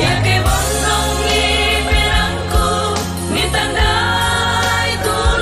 Ya que bondong ni perangku, ni tandai tulang.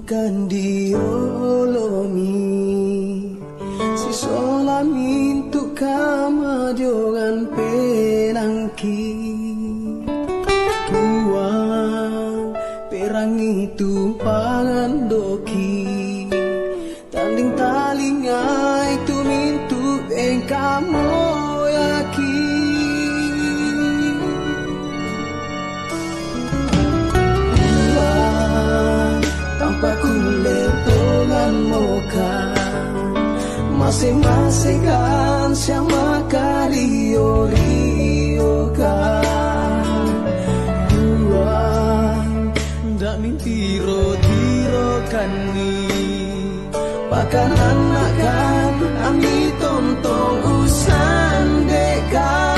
Bukan diolomi si solamin tu kama jogan penangki tuang perang itu pangandoki tanding talingai tu mintu engkamo yaki tanpa kulit dengan muka masing-masing kan sama kario kan buang ndak mimpi tiro kan ni pakan anak kan ami tontong usan dekan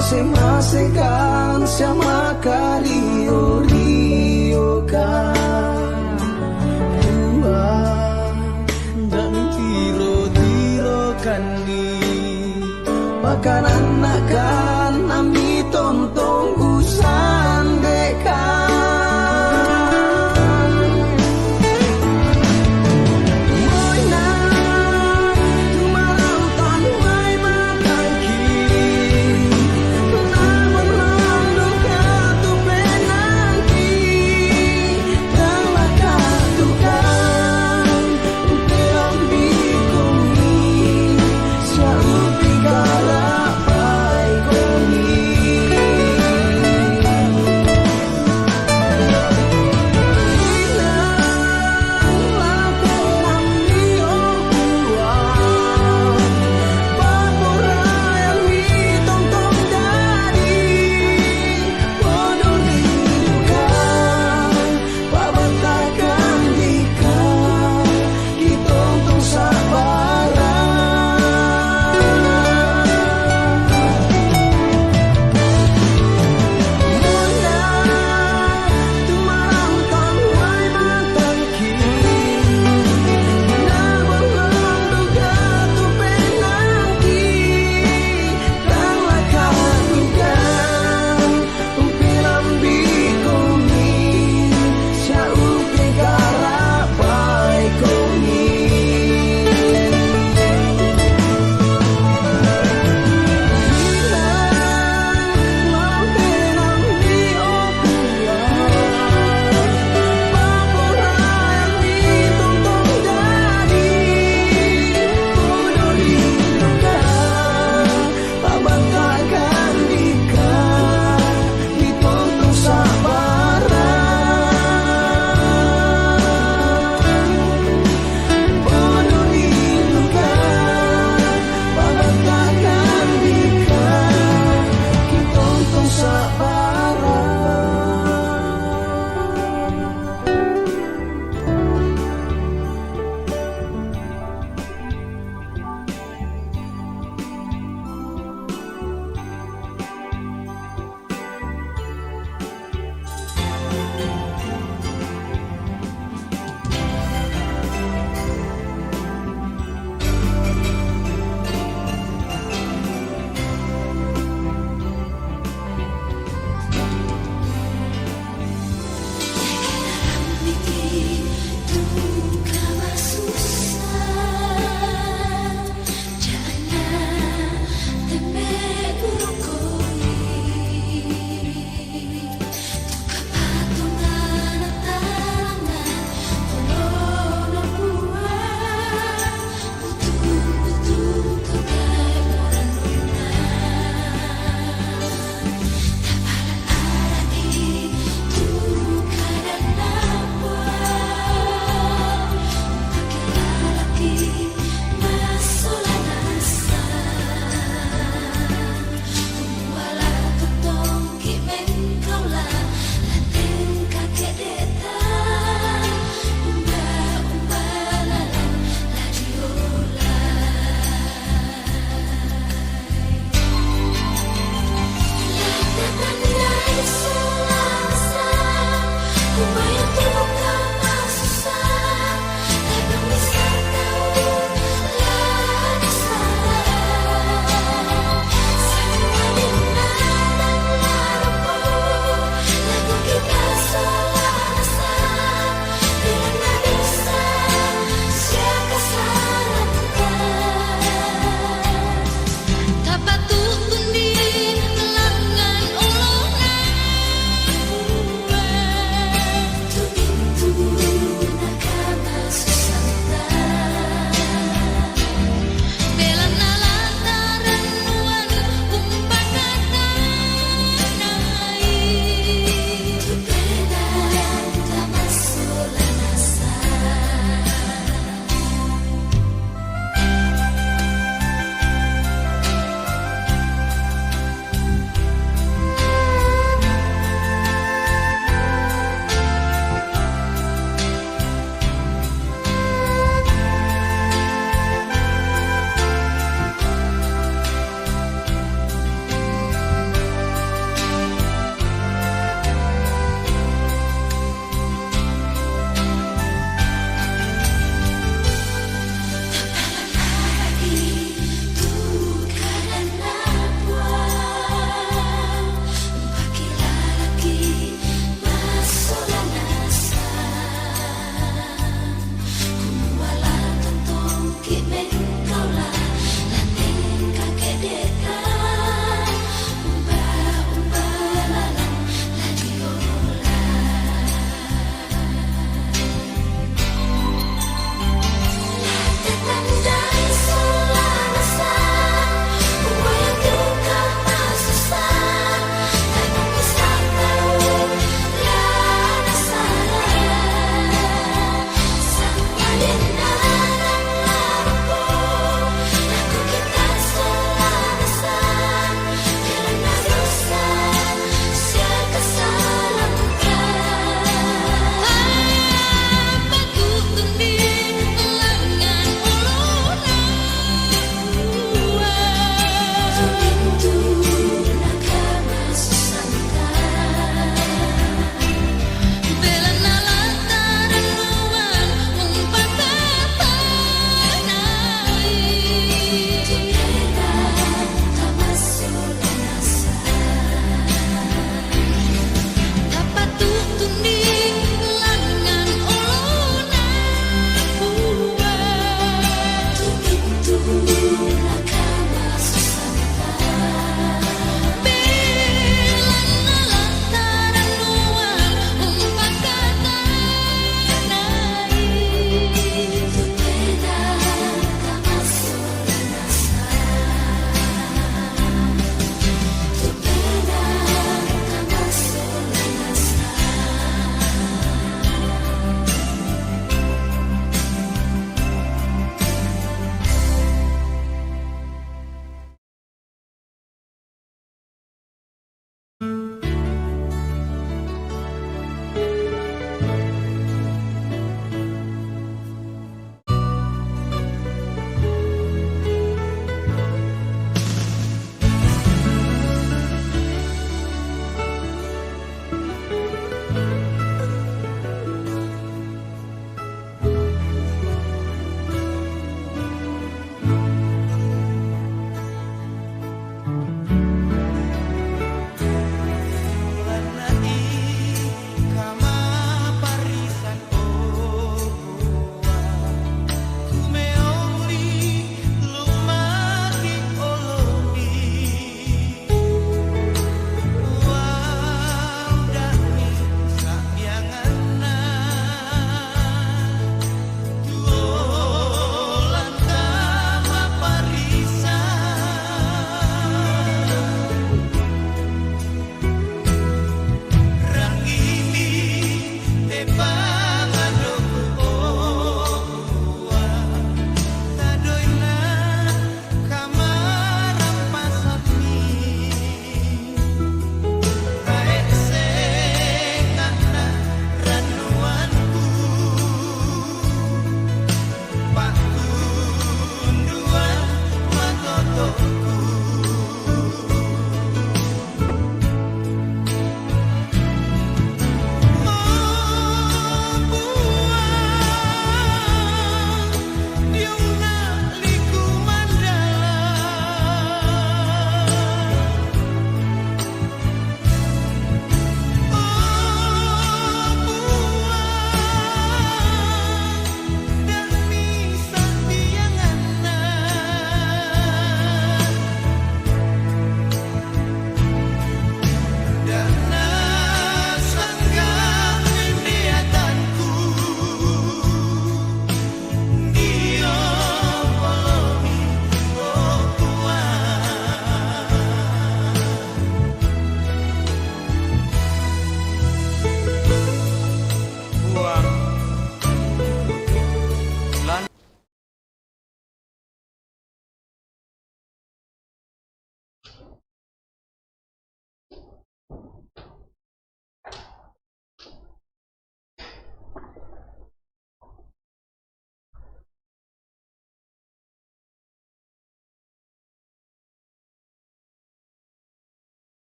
masing-masing kan sama kario kan dua ndak tiro kan ni makan anak kan ami tontong usan dekan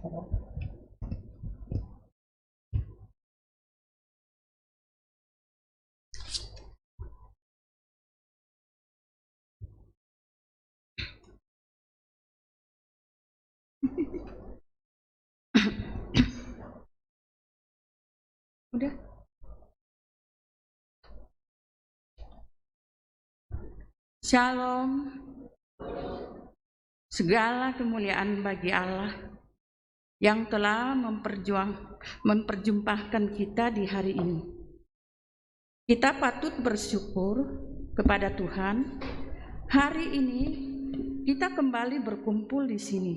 Udah. Shalom. Segala kemuliaan bagi Allah yang telah memperjumpakan kita di hari ini. Kita patut bersyukur kepada Tuhan. Hari ini kita kembali berkumpul di sini.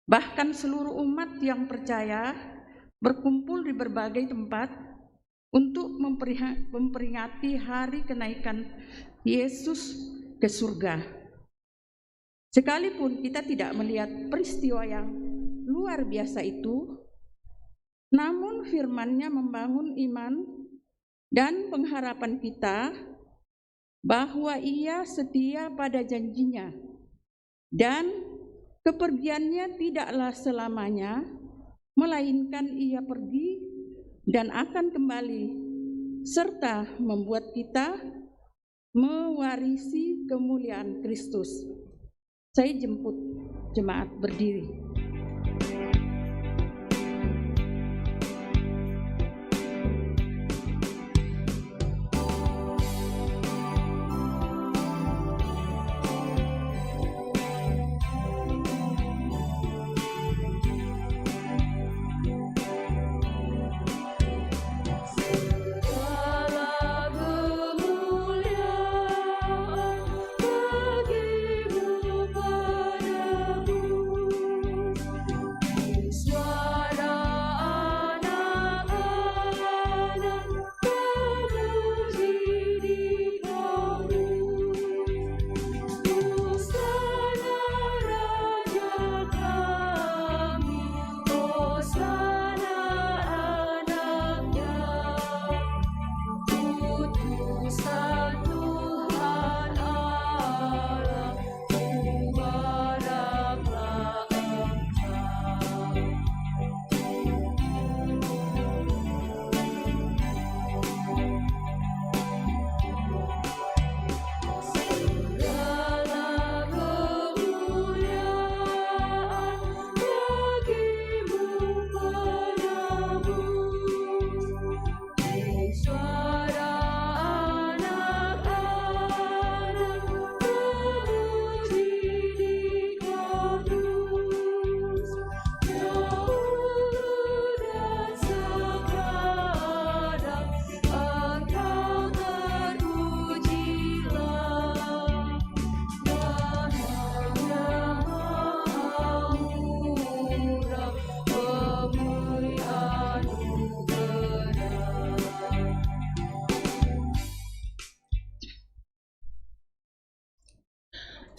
Bahkan seluruh umat yang percaya berkumpul di berbagai tempat untuk memperingati hari kenaikan Yesus ke surga. Sekalipun kita tidak melihat peristiwa yang luar biasa itu, namun firman-Nya membangun iman dan pengharapan kita bahwa Ia setia pada janjinya dan kepergiannya tidaklah selamanya, melainkan Ia pergi dan akan kembali serta membuat kita mewarisi kemuliaan Kristus. Saya jemput jemaat berdiri.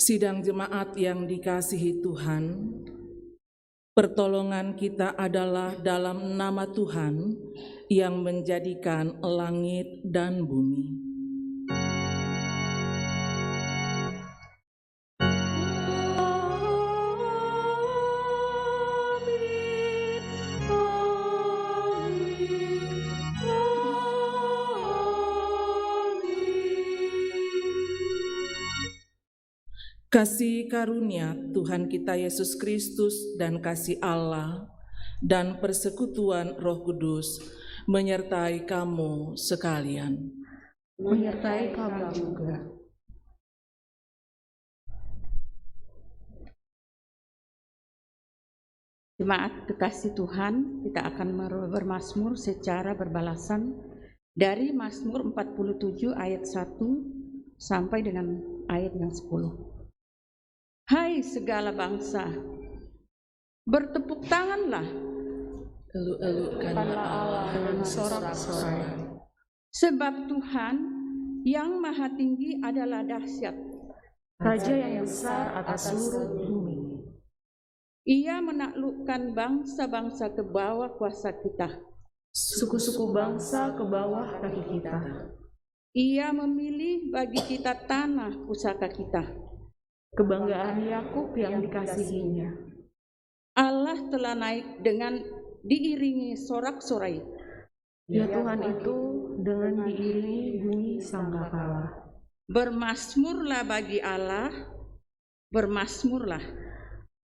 Sidang jemaat yang dikasihi Tuhan, pertolongan kita adalah dalam nama Tuhan yang menjadikan langit dan bumi. Kasih karunia Tuhan kita Yesus Kristus dan kasih Allah dan persekutuan Roh Kudus menyertai kamu sekalian. Menyertai kamu juga. Jemaat kekasih Tuhan, kita akan bermazmur secara berbalasan dari Mazmur 47 ayat 1 sampai dengan ayat yang 10. Hai segala bangsa, bertepuk tanganlah, Elu-elukanlah Allah dengan sorak-sorai. sebab Tuhan yang maha tinggi adalah dahsyat. Raja yang besar atas seluruh bumi. Ia menaklukkan bangsa-bangsa ke bawah kuasa kita. Suku-suku bangsa ke bawah kaki kita. Ia memilih bagi kita tanah pusaka kita. Kebanggaan Yakub yang dikasihinya. Allah telah naik dengan diiringi sorak-sorai. Ya Tuhan itu dengan diiringi bunyi sangkakala. Bermasmurlah bagi Allah, bermasmurlah.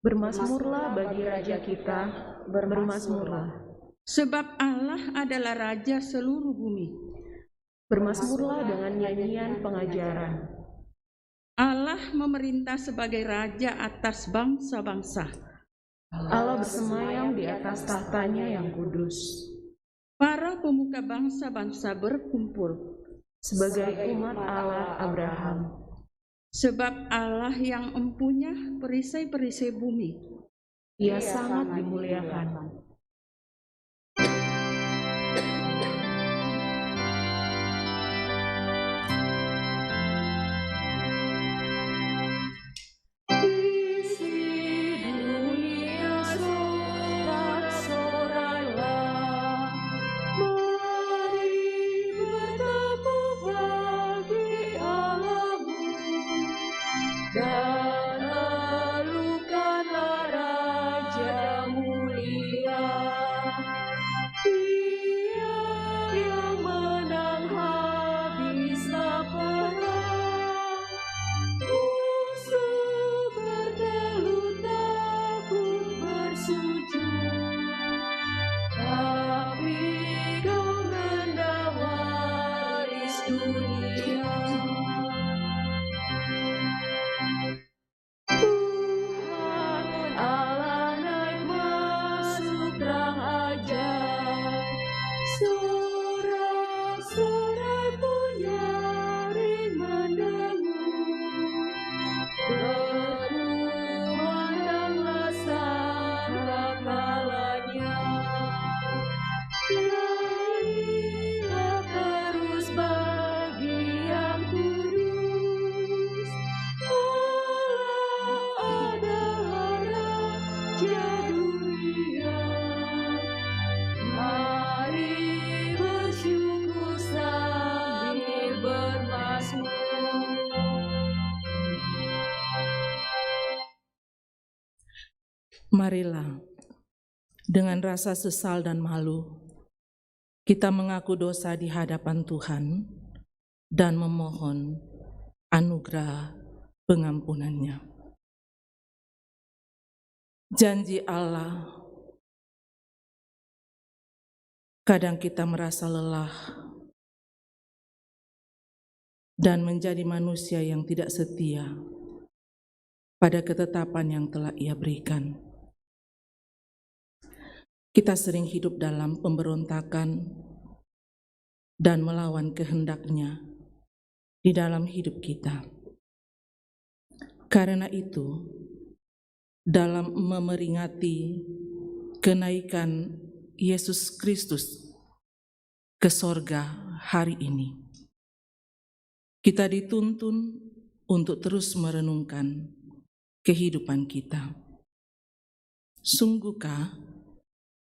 Bermasmurlah bagi Raja kita, bermasmurlah. Sebab Allah adalah Raja seluruh bumi. Bermasmurlah dengan nyanyian pengajaran. Allah memerintah sebagai Raja atas bangsa-bangsa. Allah bersemayam di atas tahtanya yang kudus. Para pemuka bangsa-bangsa berkumpul. Sebagai umat Allah Abraham. Sebab Allah yang empunya perisai-perisai bumi. Ia sangat dimuliakan. Marilah, dengan rasa sesal dan malu, kita mengaku dosa di hadapan Tuhan dan memohon anugerah pengampunannya. Janji Allah, kadang kita merasa lelah dan menjadi manusia yang tidak setia pada ketetapan yang telah Ia berikan. Kita sering hidup dalam pemberontakan dan melawan kehendak-Nya di dalam hidup kita. Karena itu, dalam memeringati kenaikan Yesus Kristus ke sorga hari ini, kita dituntun untuk terus merenungkan kehidupan kita. Sungguhkah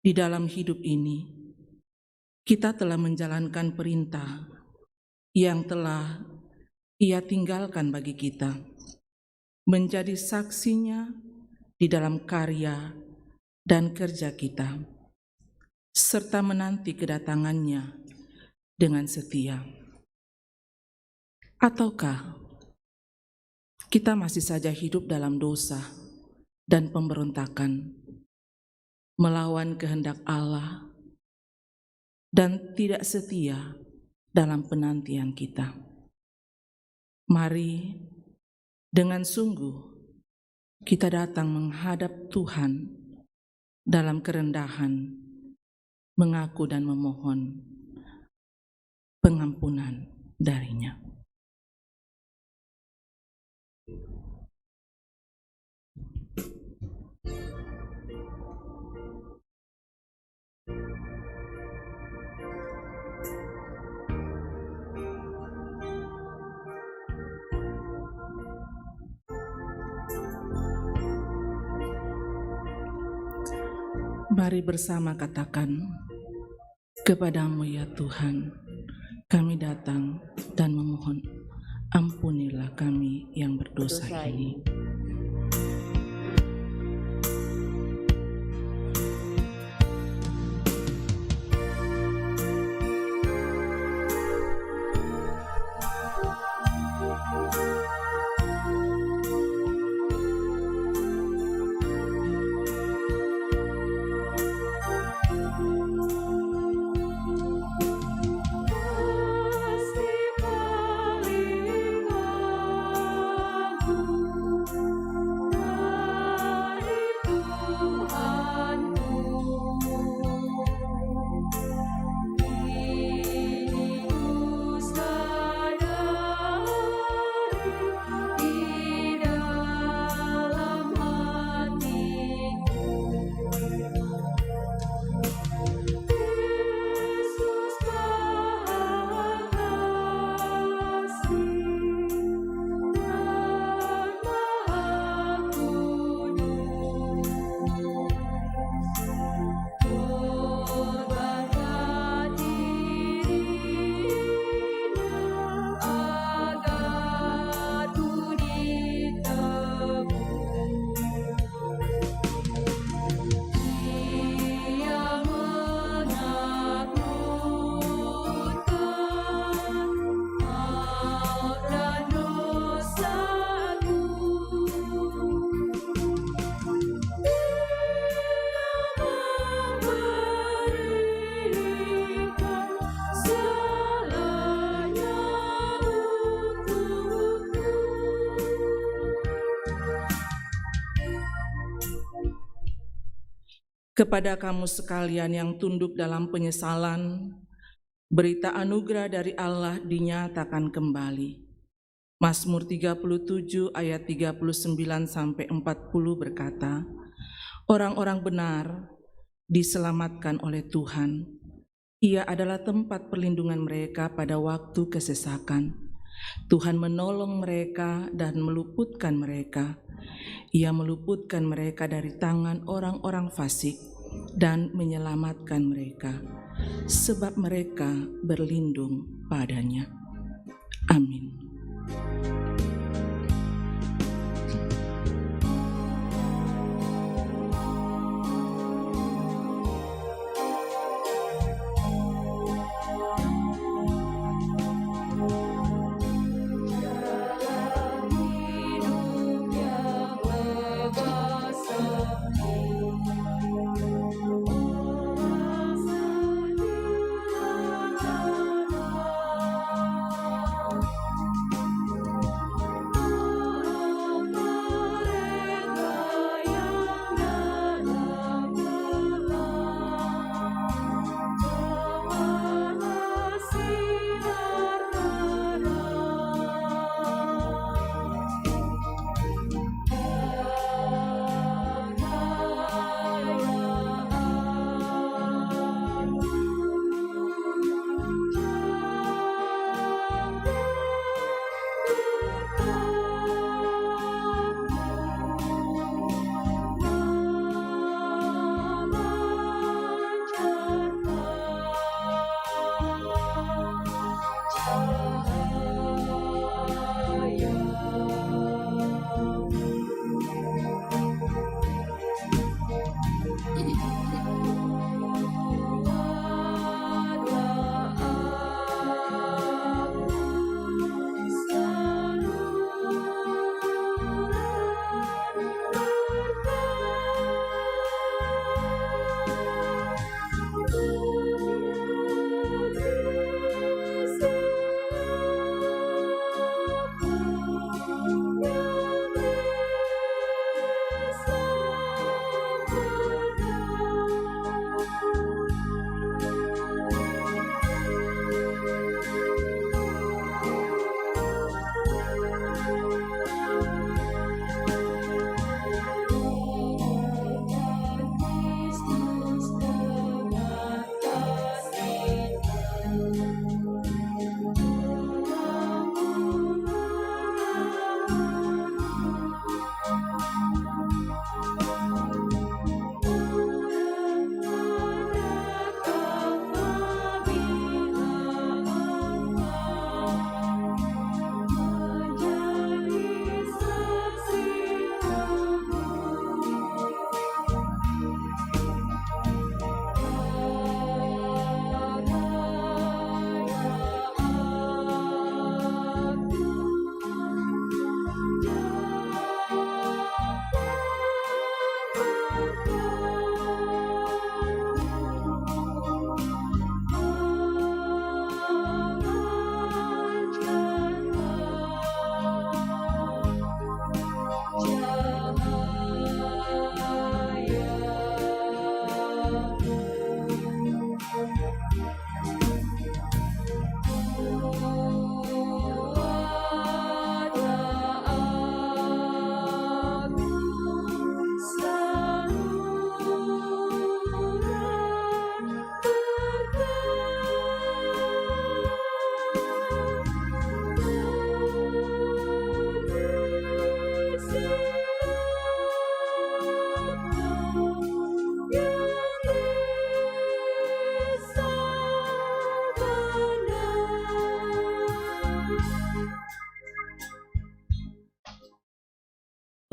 di dalam hidup ini, kita telah menjalankan perintah yang telah Ia tinggalkan bagi kita, menjadi saksinya di dalam karya dan kerja kita, serta menanti kedatangannya dengan setia. Ataukah kita masih saja hidup dalam dosa dan pemberontakan, melawan kehendak Allah, dan tidak setia dalam penantian kita? Mari dengan sungguh kita datang menghadap Tuhan dalam kerendahan, mengaku dan memohon pengampunan dari-Nya. Mari bersama katakan, kepadamu ya Tuhan, kami datang dan memohon, ampunilah kami yang berdosa ini. Kepada kamu sekalian yang tunduk dalam penyesalan, berita anugerah dari Allah dinyatakan kembali. Mazmur 37 ayat 39-40 berkata, orang-orang benar diselamatkan oleh Tuhan. Ia adalah tempat perlindungan mereka pada waktu kesesakan. Tuhan menolong mereka dan meluputkan mereka. Ia meluputkan mereka dari tangan orang-orang fasik dan menyelamatkan mereka, sebab mereka berlindung padanya. Amin.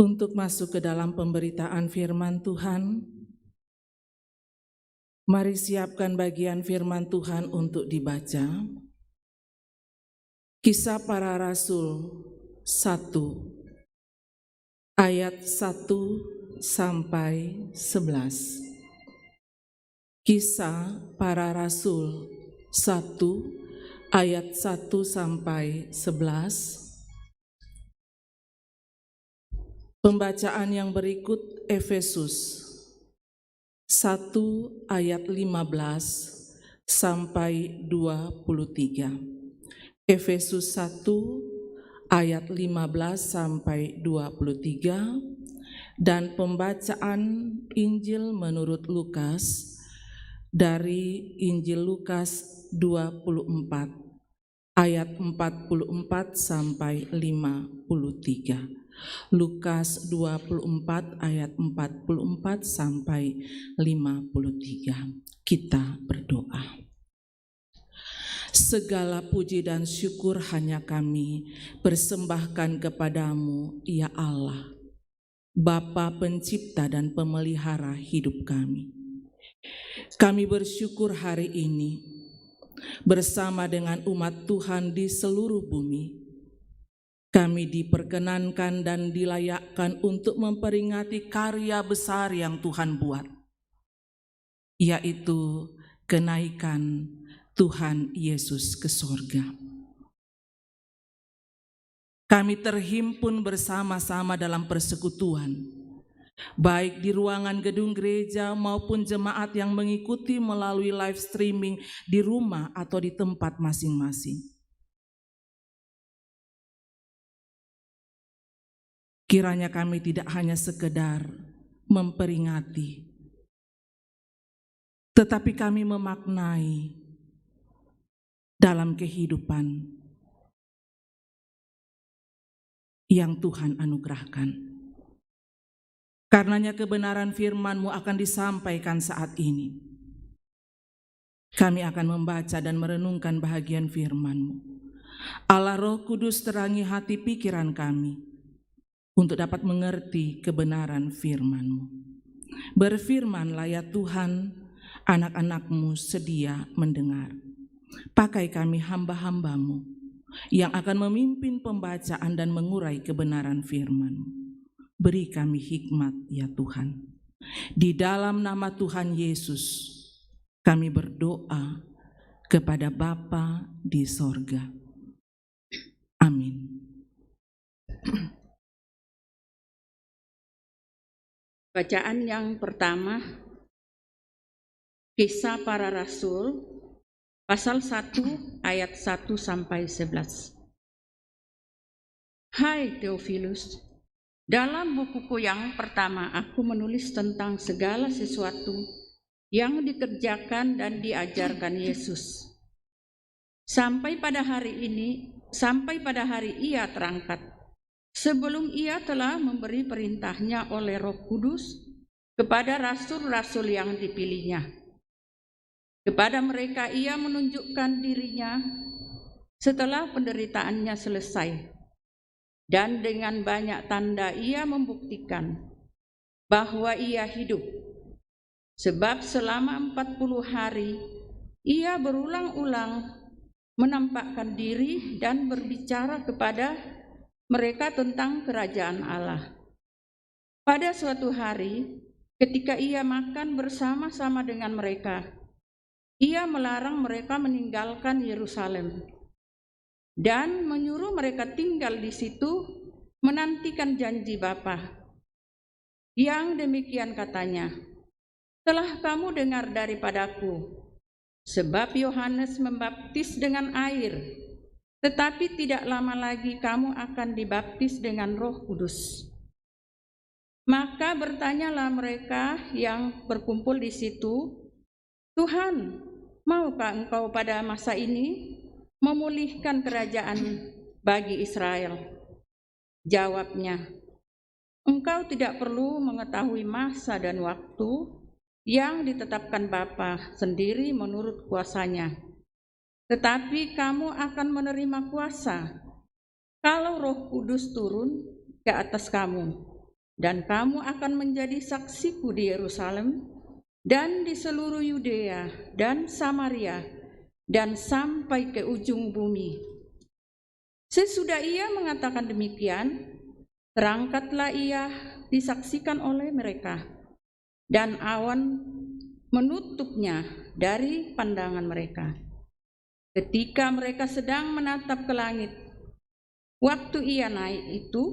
Untuk masuk ke dalam pemberitaan firman Tuhan, mari siapkan bagian firman Tuhan untuk dibaca. Kisah Para Rasul 1 ayat 1-11. Kisah Para Rasul 1 ayat 1-11. Pembacaan yang berikut Efesus 1 ayat 15 sampai 23. Efesus 1 ayat 15 sampai 23 dan pembacaan Injil menurut Lukas dari Injil Lukas 24 ayat 44 sampai 53. Lukas 24 ayat 44 sampai 53. Kita berdoa. Segala puji dan syukur hanya kami persembahkan kepadamu, ya Allah, Bapa pencipta dan pemelihara hidup kami. Kami bersyukur hari ini bersama dengan umat Tuhan di seluruh bumi. Kami diperkenankan dan dilayakkan untuk memperingati karya besar yang Tuhan buat, yaitu kenaikan Tuhan Yesus ke sorga. Kami terhimpun bersama-sama dalam persekutuan, baik di ruangan gedung gereja maupun jemaat yang mengikuti melalui live streaming di rumah atau di tempat masing-masing. Kiranya kami tidak hanya sekedar memperingati, tetapi kami memaknai dalam kehidupan yang Tuhan anugerahkan. Karenanya kebenaran firman-Mu akan disampaikan saat ini. Kami akan membaca dan merenungkan bahagian firman-Mu. Allah Roh Kudus terangi hati pikiran kami untuk dapat mengerti kebenaran firman-Mu. Berfirmanlah ya Tuhan, anak-anak-Mu sedia mendengar. Pakai kami hamba-hamba-Mu yang akan memimpin pembacaan dan mengurai kebenaran firman-Mu. Beri kami hikmat ya Tuhan. Di dalam nama Tuhan Yesus kami berdoa kepada Bapa di sorga. Amin. Bacaan yang pertama, Kisah Para Rasul, pasal 1 ayat 1 sampai 11. Hai Theophilus, dalam bukuku yang pertama aku menulis tentang segala sesuatu yang dikerjakan dan diajarkan Yesus. Sampai pada hari Ia terangkat, sebelum Ia telah memberi perintahnya oleh Roh Kudus kepada rasul-rasul yang dipilihnya. Kepada mereka Ia menunjukkan dirinya setelah penderitaannya selesai, dan dengan banyak tanda Ia membuktikan bahwa Ia hidup. Sebab selama 40 hari Ia berulang-ulang menampakkan diri dan berbicara kepada mereka tentang kerajaan Allah. Pada suatu hari, ketika Ia makan bersama-sama dengan mereka, Ia melarang mereka meninggalkan Yerusalem dan menyuruh mereka tinggal di situ menantikan janji Bapa. Yang demikian katanya, telah kamu dengar daripadaku, sebab Yohanes membaptis dengan air, tetapi tidak lama lagi kamu akan dibaptis dengan Roh Kudus. Maka bertanyalah mereka yang berkumpul di situ, Tuhan, maukah Engkau pada masa ini memulihkan kerajaan bagi Israel? Jawabnya, Engkau tidak perlu mengetahui masa dan waktu yang ditetapkan Bapa sendiri menurut kuasanya. Tetapi kamu akan menerima kuasa kalau Roh Kudus turun ke atas kamu, dan kamu akan menjadi saksiku di Yerusalem dan di seluruh Yudea dan Samaria dan sampai ke ujung bumi. Sesudah Ia mengatakan demikian, terangkatlah Ia disaksikan oleh mereka, dan awan menutupnya dari pandangan mereka. Ketika mereka sedang menatap ke langit, waktu Ia naik itu,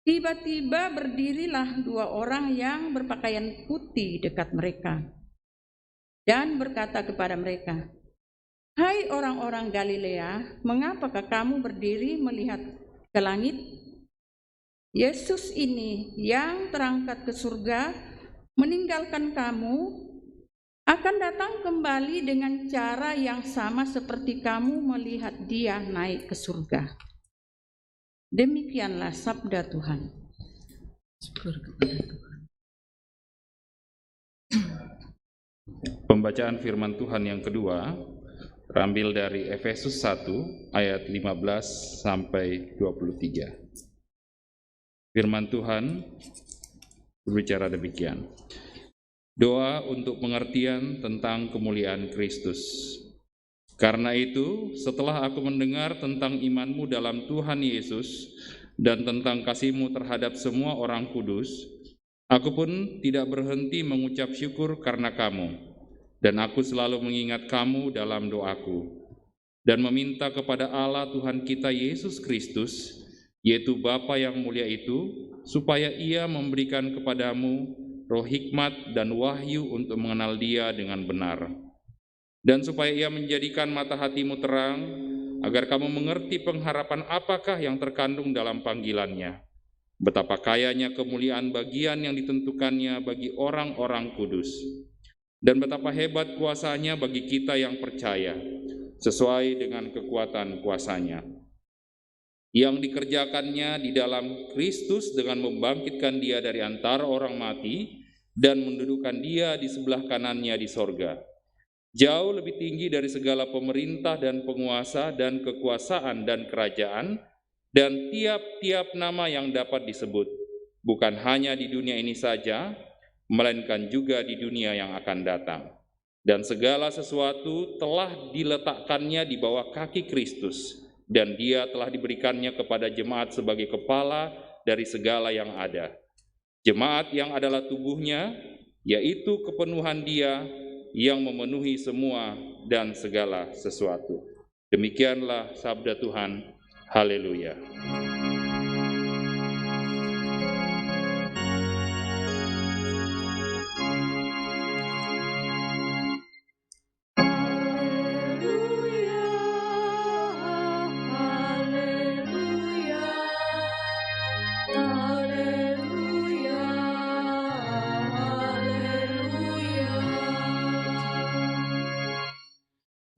Tiba-tiba berdirilah 2 orang yang berpakaian putih dekat mereka dan berkata kepada mereka, "Hai orang-orang Galilea, mengapakah kamu berdiri melihat ke langit? Yesus ini yang terangkat ke surga meninggalkan kamu akan datang kembali dengan cara yang sama seperti kamu melihat dia naik ke surga." Demikianlah sabda Tuhan. Pembacaan firman Tuhan yang kedua terambil dari Efesus 1 ayat 15 sampai 23. Firman Tuhan berbicara demikian. Doa untuk pengertian tentang kemuliaan Kristus. Karena itu, setelah aku mendengar tentang imanmu dalam Tuhan Yesus dan tentang kasihmu terhadap semua orang kudus, aku pun tidak berhenti mengucap syukur karena kamu, dan aku selalu mengingat kamu dalam doaku, dan meminta kepada Allah Tuhan kita Yesus Kristus, yaitu Bapa yang mulia itu, supaya Ia memberikan kepadamu roh hikmat dan wahyu untuk mengenal Dia dengan benar, dan supaya Ia menjadikan mata hatimu terang, agar kamu mengerti pengharapan apakah yang terkandung dalam panggilannya, betapa kayanya kemuliaan bagian yang ditentukannya bagi orang-orang kudus, dan betapa hebat kuasanya bagi kita yang percaya, sesuai dengan kekuatan kuasanya, yang dikerjakannya di dalam Kristus dengan membangkitkan Dia dari antara orang mati dan mendudukan Dia di sebelah kanannya di sorga, jauh lebih tinggi dari segala pemerintah dan penguasa dan kekuasaan dan kerajaan dan tiap-tiap nama yang dapat disebut, bukan hanya di dunia ini saja, melainkan juga di dunia yang akan datang. Dan segala sesuatu telah diletakkannya di bawah kaki Kristus, dan Dia telah diberikannya kepada jemaat sebagai kepala dari segala yang ada. Jemaat yang adalah tubuhnya, yaitu kepenuhan Dia yang memenuhi semua dan segala sesuatu. Demikianlah sabda Tuhan. Haleluya.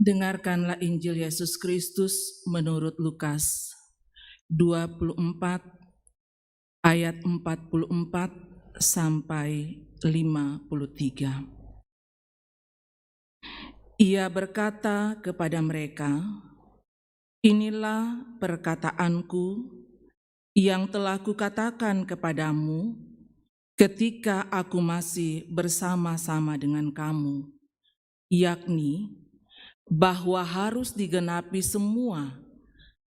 Dengarkanlah Injil Yesus Kristus menurut Lukas 24 ayat 44 sampai 53. Ia berkata kepada mereka, "Inilah perkataanku yang telah kukatakan kepadamu ketika aku masih bersama-sama dengan kamu, yakni bahwa harus digenapi semua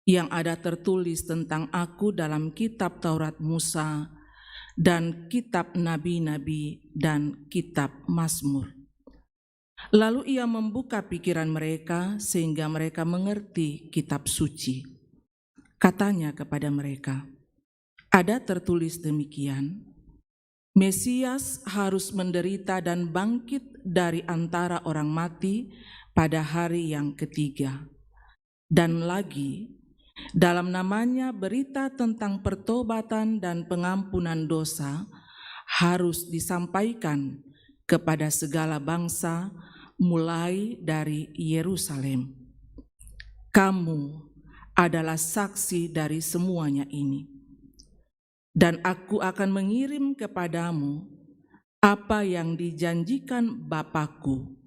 yang ada tertulis tentang aku dalam kitab Taurat Musa dan kitab nabi-nabi dan kitab Mazmur." Lalu ia membuka pikiran mereka sehingga mereka mengerti kitab suci. Katanya kepada mereka, "Ada tertulis demikian, Mesias harus menderita dan bangkit dari antara orang mati pada hari yang ketiga. Dan lagi, dalam namanya berita tentang pertobatan dan pengampunan dosa harus disampaikan kepada segala bangsa mulai dari Yerusalem. Kamu adalah saksi dari semuanya ini. Dan aku akan mengirim kepadamu apa yang dijanjikan Bapa-Ku.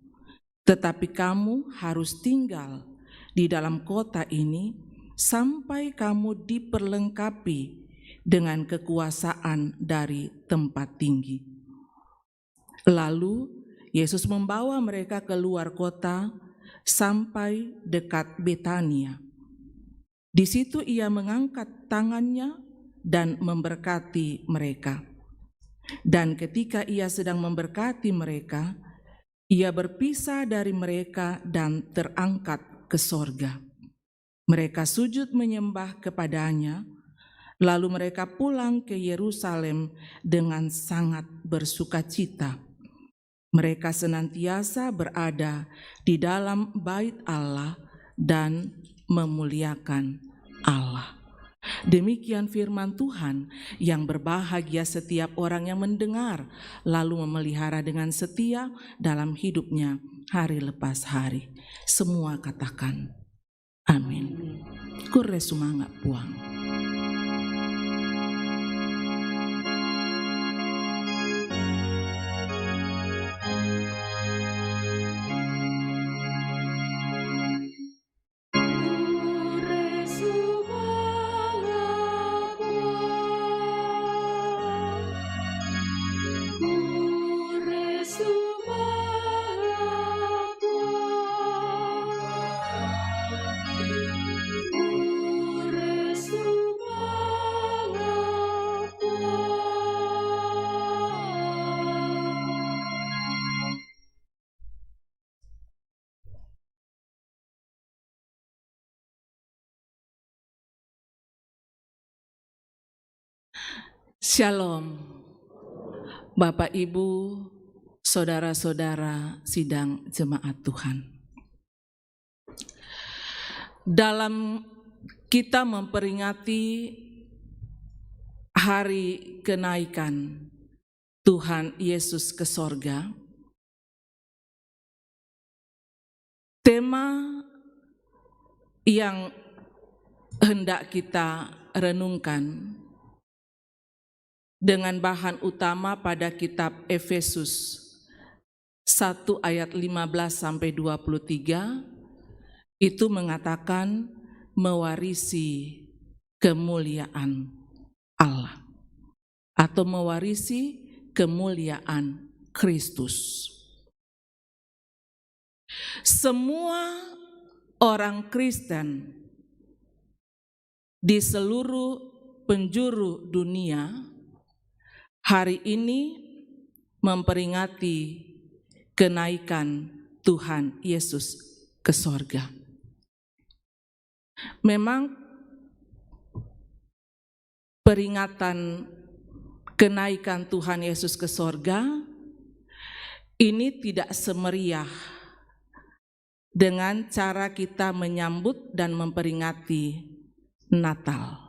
Tetapi kamu harus tinggal di dalam kota ini sampai kamu diperlengkapi dengan kekuasaan dari tempat tinggi." Lalu Yesus membawa mereka keluar kota sampai dekat Betania. Di situ ia mengangkat tangannya dan memberkati mereka. Dan ketika ia sedang memberkati mereka, ia berpisah dari mereka dan terangkat ke sorga. Mereka sujud menyembah kepadanya, Lalu mereka pulang ke Yerusalem dengan sangat bersukacita. Mereka senantiasa berada di dalam bait Allah dan memuliakan Allah. Demikian firman Tuhan, yang berbahagia setiap orang yang mendengar, lalu memelihara dengan setia dalam hidupnya hari lepas hari. Semua katakan, amin. Kure sumangga puang. Shalom, Bapak Ibu, saudara-saudara sidang jemaat Tuhan. Dalam kita memperingati hari kenaikan Tuhan Yesus ke sorga, tema yang hendak kita renungkan dengan bahan utama pada kitab Efesus 1 ayat 15-23 itu mengatakan mewarisi kemuliaan Allah atau mewarisi kemuliaan Kristus. Semua orang Kristen di seluruh penjuru dunia hari ini memperingati kenaikan Tuhan Yesus ke sorga. Memang peringatan kenaikan Tuhan Yesus ke sorga ini tidak semeriah dengan cara kita menyambut dan memperingati Natal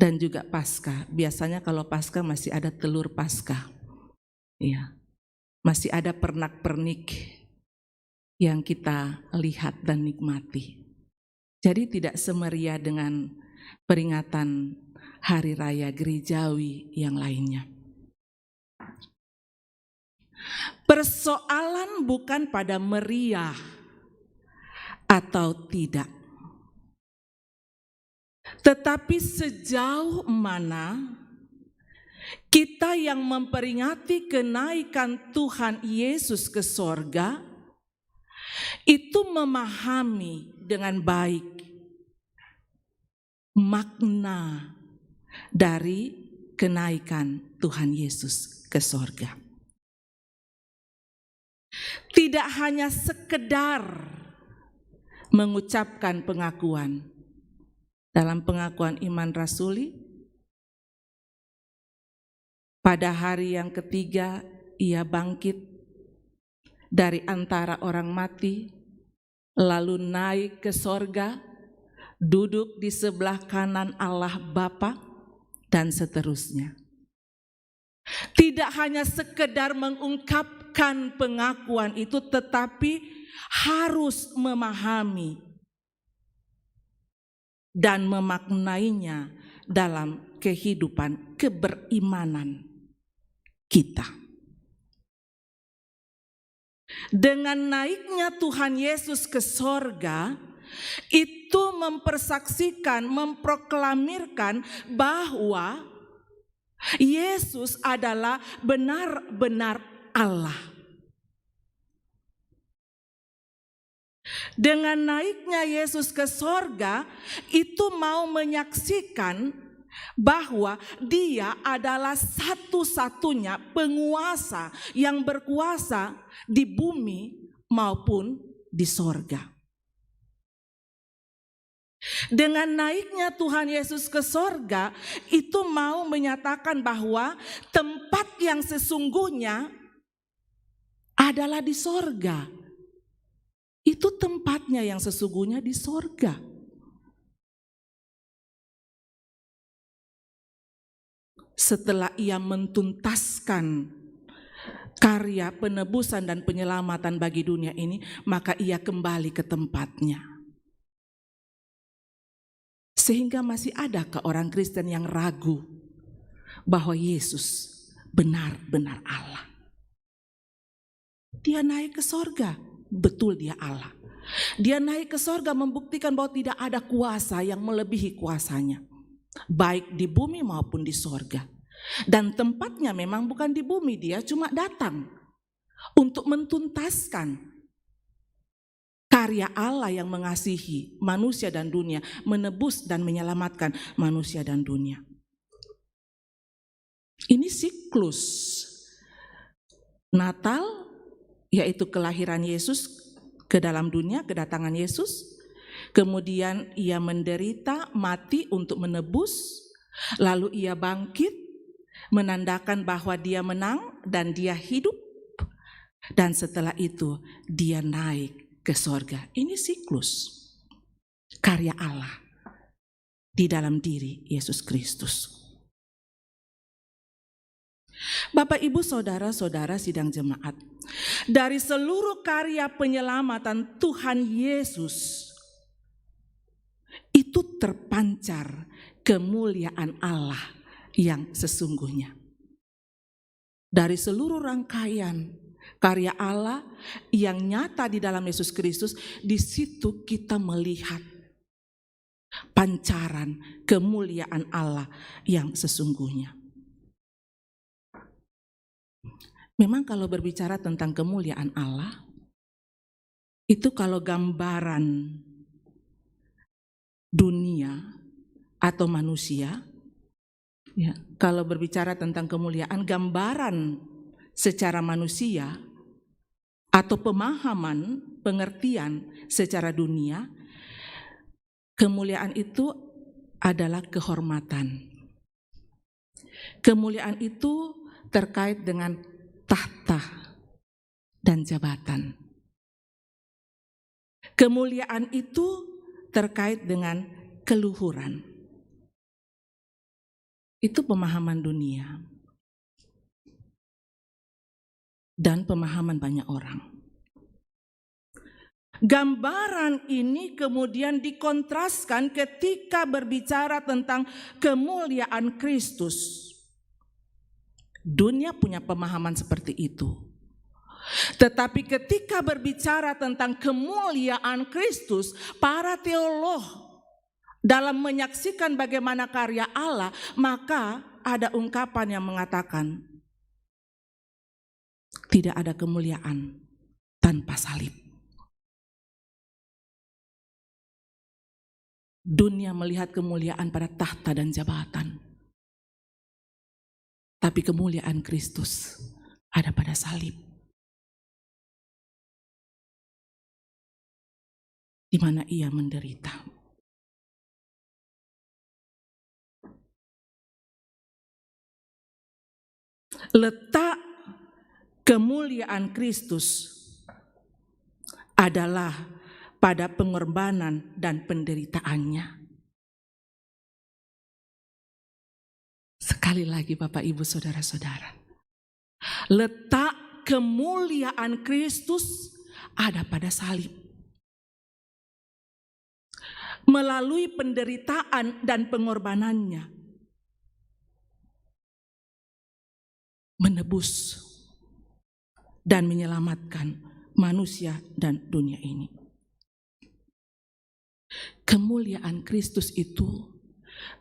dan juga Paskah. Biasanya kalau Paskah masih ada telur Paskah, ya, masih ada pernak-pernik yang kita lihat dan nikmati. Jadi tidak semeriah dengan peringatan hari raya gerejawi yang lainnya. Persoalan bukan pada meriah atau tidak, tetapi sejauh mana kita yang memperingati kenaikan Tuhan Yesus ke sorga itu memahami dengan baik makna dari kenaikan Tuhan Yesus ke sorga. Tidak hanya sekedar mengucapkan pengakuan. Dalam pengakuan iman rasuli, pada hari yang ketiga ia bangkit dari antara orang mati, lalu naik ke sorga, duduk di sebelah kanan Allah Bapa, dan seterusnya. Tidak hanya sekedar mengungkapkan pengakuan itu, tetapi harus memahami dan memaknainya dalam kehidupan keberimanan kita. Dengan naiknya Tuhan Yesus ke sorga, itu mempersaksikan, memproklamirkan bahwa Yesus adalah benar-benar Allah. Dengan naiknya Yesus ke sorga, itu mau menyaksikan bahwa dia adalah satu-satunya penguasa yang berkuasa di bumi maupun di sorga. Dengan naiknya Tuhan Yesus ke sorga, itu mau menyatakan bahwa tempat yang sesungguhnya adalah di sorga. Itu tempatnya yang sesungguhnya di sorga. Setelah ia mentuntaskan karya penebusan dan penyelamatan bagi dunia ini, maka ia kembali ke tempatnya. Sehingga masih adakah orang Kristen yang ragu bahwa Yesus benar-benar Allah? Dia naik ke sorga, betul dia Allah. Dia naik ke sorga membuktikan bahwa tidak ada kuasa yang melebihi kuasanya, baik di bumi maupun di sorga. Dan tempatnya memang bukan di bumi, dia cuma datang untuk mentuntaskan karya Allah yang mengasihi manusia dan dunia, menebus dan menyelamatkan manusia dan dunia. Ini siklus Natal, yaitu kelahiran Yesus ke dalam dunia, kedatangan Yesus. Kemudian ia menderita, mati untuk menebus, lalu ia bangkit, menandakan bahwa dia menang dan dia hidup, dan setelah itu dia naik ke sorga. Ini siklus karya Allah di dalam diri Yesus Kristus. Bapak, Ibu, saudara-saudara sidang jemaat, dari seluruh karya penyelamatan Tuhan Yesus, itu terpancar kemuliaan Allah yang sesungguhnya. Dari seluruh rangkaian karya Allah yang nyata di dalam Yesus Kristus, di situ kita melihat pancaran kemuliaan Allah yang sesungguhnya. Memang kalau berbicara tentang kemuliaan Allah, itu kalau gambaran dunia atau manusia, ya, kalau berbicara tentang kemuliaan, gambaran secara manusia atau pemahaman, pengertian secara dunia, kemuliaan itu adalah kehormatan. Kemuliaan itu terkait dengan tahta dan jabatan. Kemuliaan itu terkait dengan keluhuran. Itu pemahaman dunia dan pemahaman banyak orang. Gambaran ini kemudian dikontraskan ketika berbicara tentang kemuliaan Kristus. Dunia punya pemahaman seperti itu. Tetapi ketika berbicara tentang kemuliaan Kristus, para teolog dalam menyaksikan bagaimana karya Allah, maka ada ungkapan yang mengatakan tidak ada kemuliaan tanpa salib. Dunia melihat kemuliaan pada tahta dan jabatan, tapi kemuliaan Kristus ada pada salib, di mana ia menderita. Letak kemuliaan Kristus adalah pada pengorbanan dan penderitaannya. Sekali lagi Bapak, Ibu, saudara-saudara, letak kemuliaan Kristus ada pada salib. Melalui penderitaan dan pengorbanannya, menebus dan menyelamatkan manusia dan dunia ini. Kemuliaan Kristus itu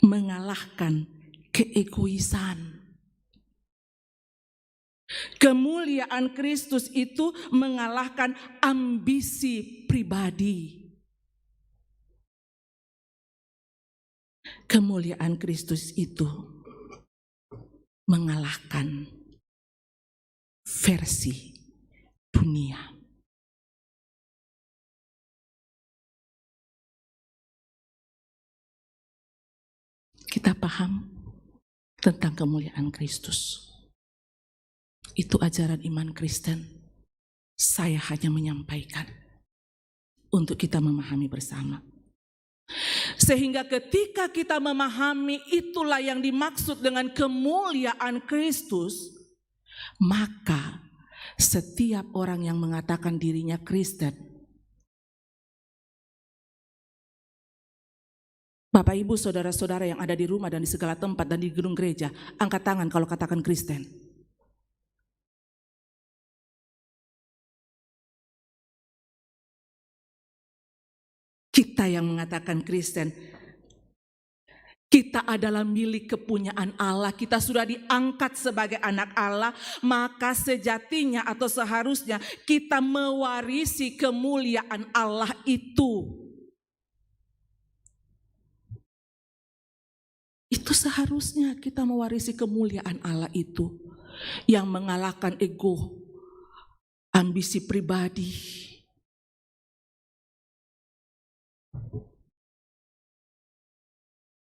mengalahkan keegoisan. Kemuliaan Kristus itu mengalahkan ambisi pribadi. Kemuliaan Kristus itu mengalahkan versi dunia. kita paham tentang kemuliaan Kristus. Itu ajaran iman Kristen. Saya hanya menyampaikan untuk kita memahami bersama. Sehingga ketika kita memahami itulah yang dimaksud dengan kemuliaan Kristus, maka setiap orang yang mengatakan dirinya Kristen, Bapak, Ibu, saudara-saudara yang ada di rumah dan di segala tempat dan di gedung gereja, angkat tangan kalau katakan Kristen. Kita yang mengatakan Kristen, kita adalah milik kepunyaan Allah, kita sudah diangkat sebagai anak Allah, maka sejatinya atau seharusnya kita mewarisi kemuliaan Allah itu. Itu seharusnya kita mewarisi kemuliaan Allah itu yang mengalahkan ego, ambisi pribadi.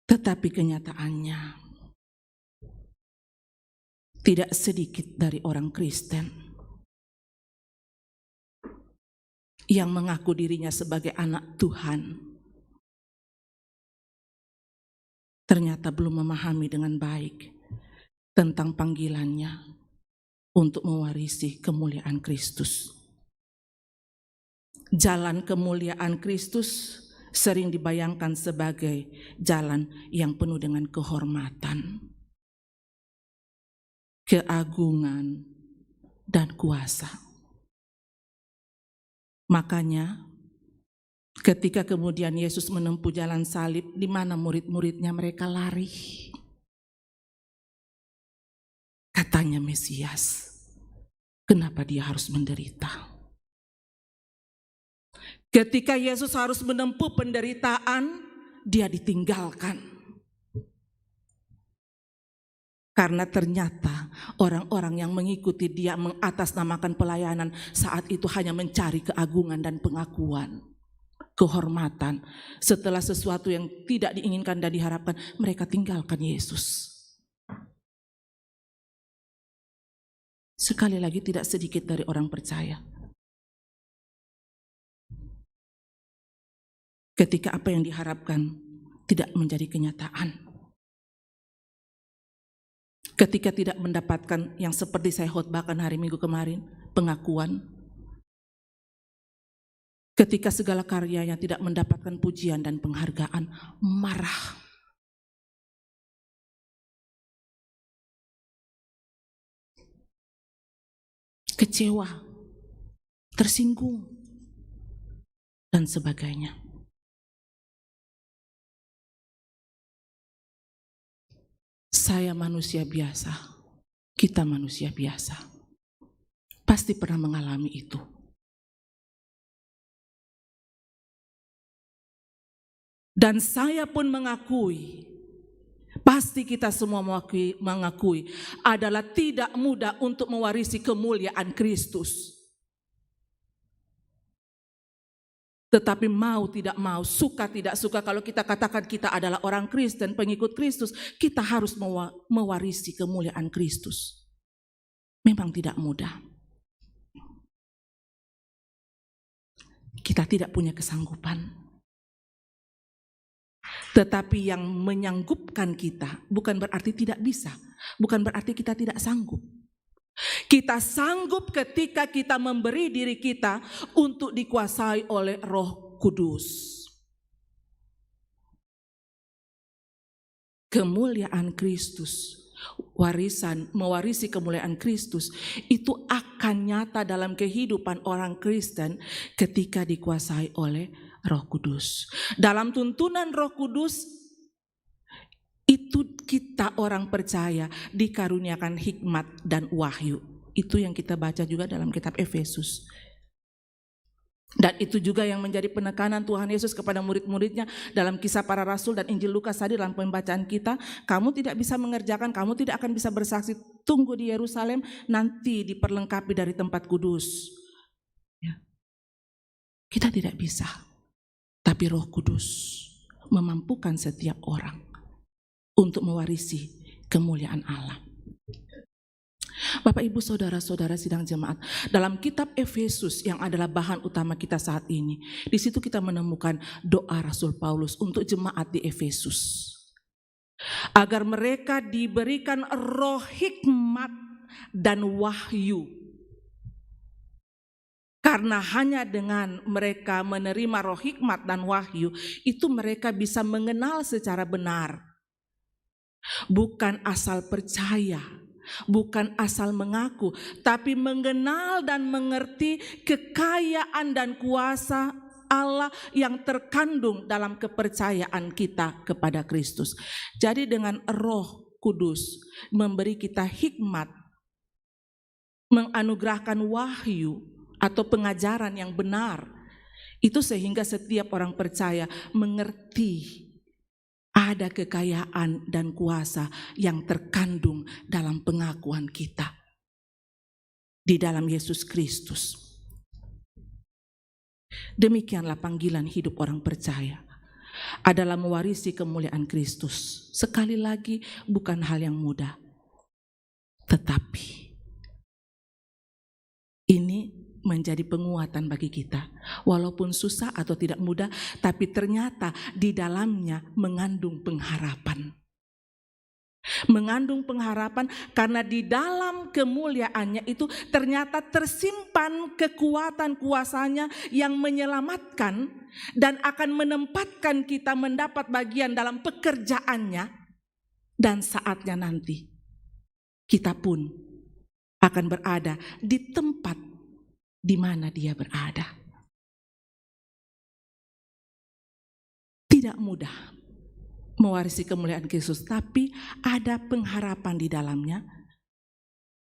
Tetapi kenyataannya tidak sedikit dari orang Kristen yang mengaku dirinya sebagai anak Tuhan ternyata belum memahami dengan baik tentang panggilannya untuk mewarisi kemuliaan Kristus. Jalan kemuliaan Kristus sering dibayangkan sebagai jalan yang penuh dengan kehormatan, keagungan, dan kuasa. Makanya ketika kemudian Yesus menempuh jalan salib, di mana murid-muridnya mereka lari. Katanya Mesias, kenapa dia harus menderita? Ketika Yesus harus menempuh penderitaan, dia ditinggalkan. Karena ternyata orang-orang yang mengikuti dia mengatasnamakan pelayanan saat itu hanya mencari keagungan dan pengakuan, kehormatan. Setelah sesuatu yang tidak diinginkan dan diharapkan, mereka tinggalkan Yesus. Sekali lagi, tidak sedikit dari orang percaya ketika apa yang diharapkan tidak menjadi kenyataan, ketika tidak mendapatkan yang seperti saya khotbahkan hari Minggu kemarin, pengakuan, ketika segala karyanya tidak mendapatkan pujian dan penghargaan, marah. Kecewa, tersinggung, dan sebagainya. Saya manusia biasa, kita manusia biasa, pasti pernah mengalami itu. Dan saya pun mengakui, pasti kita semua mengakui adalah tidak mudah untuk mewarisi kemuliaan Kristus. Tetapi mau tidak mau, suka tidak suka, kalau kita katakan kita adalah orang Kristen, pengikut Kristus, kita harus mewarisi kemuliaan Kristus. Memang tidak mudah. Kita tidak punya kesanggupan. Tetapi yang menyanggupkan kita bukan berarti tidak bisa, bukan berarti kita tidak sanggup. Kita sanggup ketika kita memberi diri kita untuk dikuasai oleh Roh Kudus. Kemuliaan Kristus, mewarisi kemuliaan Kristus itu akan nyata dalam kehidupan orang Kristen ketika dikuasai oleh Roh Kudus. Dalam tuntunan Roh Kudus itu kita orang percaya dikaruniakan hikmat dan wahyu. Itu yang kita baca juga dalam kitab Efesus. Dan itu juga yang menjadi penekanan Tuhan Yesus kepada murid-muridnya dalam Kisah Para Rasul dan Injil Lukas tadi dalam pembacaan kita. Kamu tidak bisa mengerjakan, kamu tidak akan bisa bersaksi, tunggu di Yerusalem, nanti diperlengkapi dari tempat kudus. Ya. Kita tidak bisa, tapi Roh Kudus memampukan setiap orang untuk mewarisi kemuliaan Allah. Bapak, Ibu, saudara-saudara sidang jemaat, dalam kitab Efesus yang adalah bahan utama kita saat ini, di situ kita menemukan doa Rasul Paulus untuk jemaat di Efesus, agar mereka diberikan roh hikmat dan wahyu. Karena hanya dengan mereka menerima roh hikmat dan wahyu, itu mereka bisa mengenal secara benar. Bukan asal percaya, bukan asal mengaku, tapi mengenal dan mengerti kekayaan dan kuasa Allah yang terkandung dalam kepercayaan kita kepada Kristus. Jadi dengan Roh Kudus memberi kita hikmat, menganugerahkan wahyu atau pengajaran yang benar, itu sehingga setiap orang percaya mengerti ada kekayaan dan kuasa yang terkandung dalam pengakuan kita di dalam Yesus Kristus. Demikianlah panggilan hidup orang percaya, adalah mewarisi kemuliaan Kristus. Sekali lagi, bukan hal yang mudah, tetapi ini menjadi penguatan bagi kita. Walaupun susah atau tidak mudah, tapi ternyata di dalamnya mengandung pengharapan. Mengandung pengharapan karena di dalam kemuliaannya itu ternyata tersimpan kekuatan kuasanya yang menyelamatkan dan akan menempatkan kita mendapat bagian dalam pekerjaannya. Dan saatnya nanti kita pun akan berada di tempat di mana dia berada. Tidak mudah mewarisi kemuliaan Kristus, tapi ada pengharapan di dalamnya.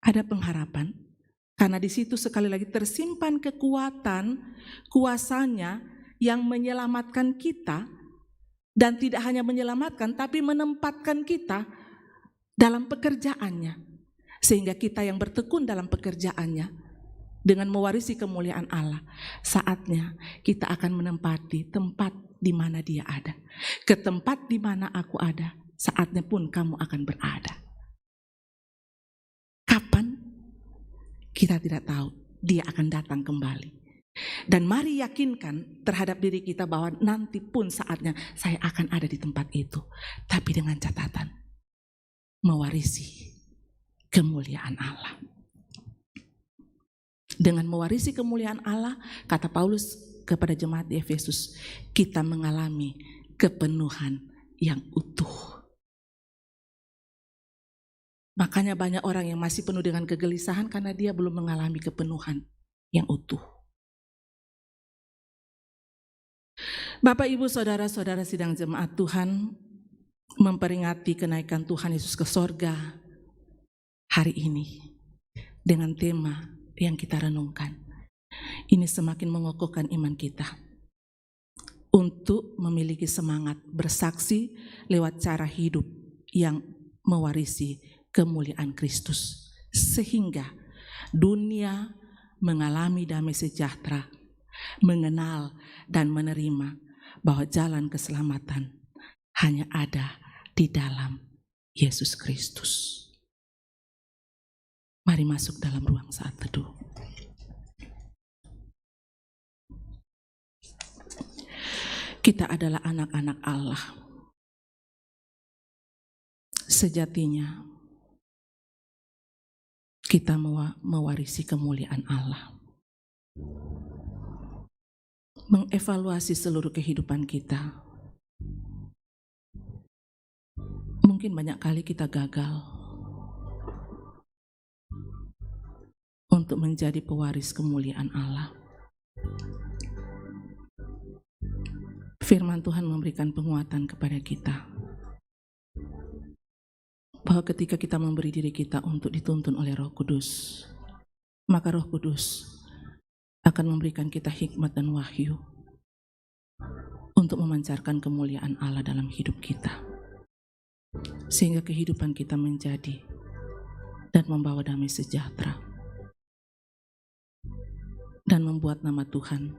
Ada pengharapan karena di situ sekali lagi tersimpan kekuatan kuasanya yang menyelamatkan kita, dan tidak hanya menyelamatkan tapi menempatkan kita dalam pekerjaannya, sehingga kita yang bertekun dalam pekerjaannya dengan mewarisi kemuliaan Allah, saatnya kita akan menempati tempat di mana dia ada. Ke tempat di mana aku ada, saatnya pun kamu akan berada. Kapan? Kita tidak tahu, dia akan datang kembali. Dan mari yakinkan terhadap diri kita bahwa nanti pun saatnya saya akan ada di tempat itu. Tapi dengan catatan, mewarisi kemuliaan Allah. Dengan mewarisi kemuliaan Allah, kata Paulus kepada jemaat di Efesus, kita mengalami kepenuhan yang utuh. Makanya banyak orang yang masih penuh dengan kegelisahan karena dia belum mengalami kepenuhan yang utuh. Bapak, Ibu, saudara-saudara sidang jemaat, Tuhan memperingati kenaikan Tuhan Yesus ke sorga hari ini dengan tema yang kita renungkan. Ini semakin mengokohkan iman kita untuk memiliki semangat bersaksi lewat cara hidup yang mewarisi kemuliaan Kristus, sehingga dunia mengalami damai sejahtera, mengenal dan menerima bahwa jalan keselamatan hanya ada di dalam Yesus Kristus. Mari masuk dalam ruang saat teduh. Kita adalah anak-anak Allah. Sejatinya kita mewarisi kemuliaan Allah. Mengevaluasi seluruh kehidupan kita. Mungkin banyak kali kita gagal untuk menjadi pewaris kemuliaan Allah. Firman Tuhan memberikan penguatan kepada kita bahwa ketika kita memberi diri kita untuk dituntun oleh Roh Kudus, maka Roh Kudus akan memberikan kita hikmat dan wahyu untuk memancarkan kemuliaan Allah dalam hidup kita, sehingga kehidupan kita menjadi dan membawa damai sejahtera dan membuat nama Tuhan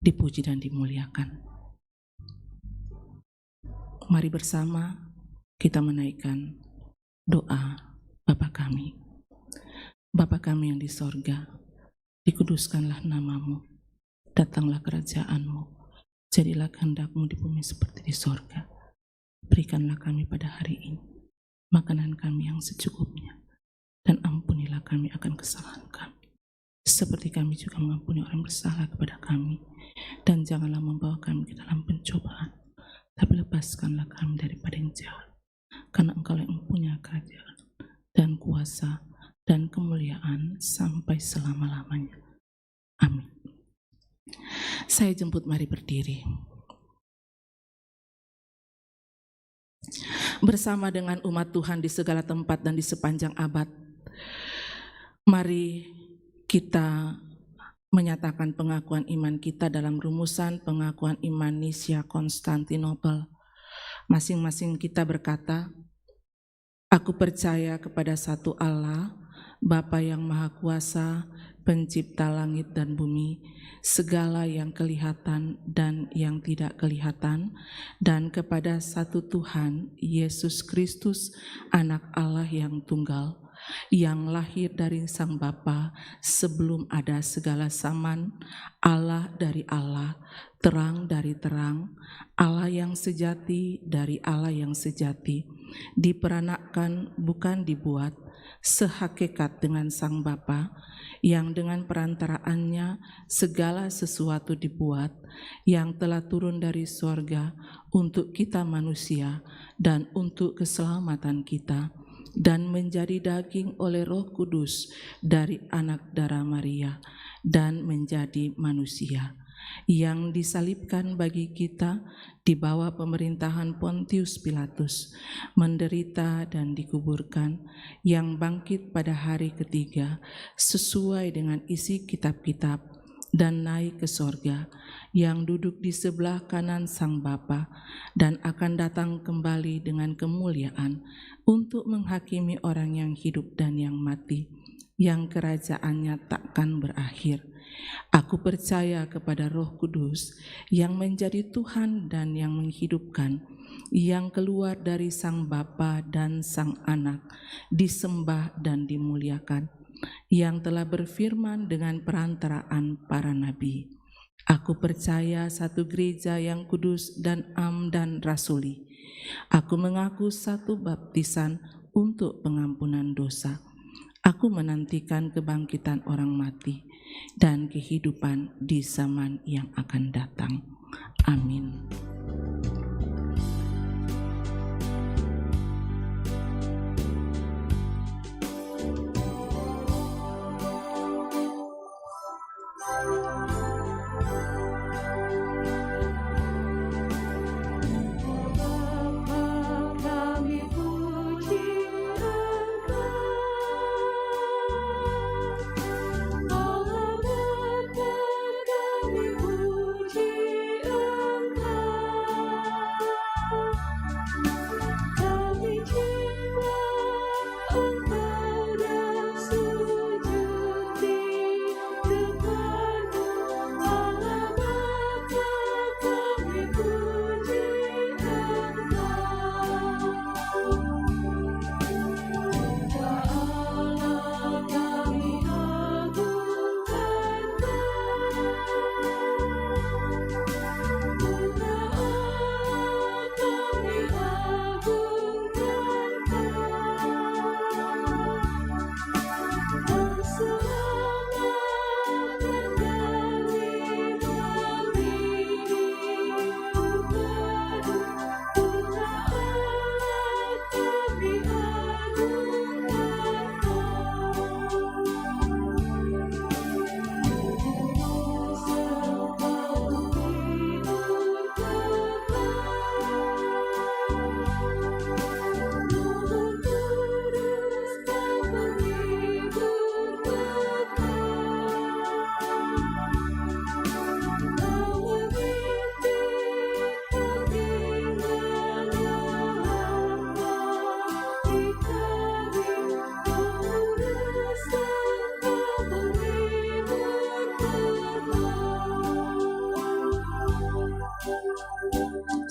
dipuji dan dimuliakan. Mari bersama kita menaikkan doa Bapa kami. Bapa kami yang di sorga, dikuduskanlah namamu, datanglah kerajaanmu, jadilah kehendak-Mu di bumi seperti di sorga. Berikanlah kami pada hari ini makanan kami yang secukupnya, dan ampunilah kami akan kesalahan kami, seperti kami juga mengampuni orang bersalah kepada kami. Dan janganlah membawa kami ke dalam pencobaan, tapi lepaskanlah kami daripada yang jahat. Karena Engkau yang mempunyai kerajaan dan kuasa dan kemuliaan sampai selama-lamanya. Amin. Saya jemput mari berdiri. Bersama dengan umat Tuhan di segala tempat dan di sepanjang abad, mari kita menyatakan pengakuan iman kita dalam rumusan pengakuan iman Nicea Konstantinopel. Masing-masing kita berkata, aku percaya kepada satu Allah, Bapa yang Maha Kuasa, Pencipta langit dan bumi, segala yang kelihatan dan yang tidak kelihatan, dan kepada satu Tuhan, Yesus Kristus, Anak Allah yang tunggal, yang lahir dari Sang Bapa sebelum ada segala zaman, Allah dari Allah, terang dari terang, Allah yang sejati dari Allah yang sejati, diperanakkan bukan dibuat, sehakikat dengan Sang Bapa, yang dengan perantaraannya segala sesuatu dibuat, yang telah turun dari sorga untuk kita manusia dan untuk keselamatan kita, dan menjadi daging oleh Roh Kudus dari anak darah Maria, dan menjadi manusia, yang disalibkan bagi kita di bawah pemerintahan Pontius Pilatus, menderita dan dikuburkan, yang bangkit pada hari ketiga sesuai dengan isi kitab-kitab, dan naik ke sorga, yang duduk di sebelah kanan Sang Bapa, dan akan datang kembali dengan kemuliaan untuk menghakimi orang yang hidup dan yang mati, yang kerajaannya takkan berakhir. Aku percaya kepada Roh Kudus yang menjadi Tuhan dan yang menghidupkan, yang keluar dari Sang Bapa dan Sang Anak, disembah dan dimuliakan, yang telah berfirman dengan perantaraan para nabi. Aku percaya satu gereja yang kudus dan am dan rasuli. Aku mengaku satu baptisan untuk pengampunan dosa. Aku menantikan kebangkitan orang mati dan kehidupan di zaman yang akan datang. Amin.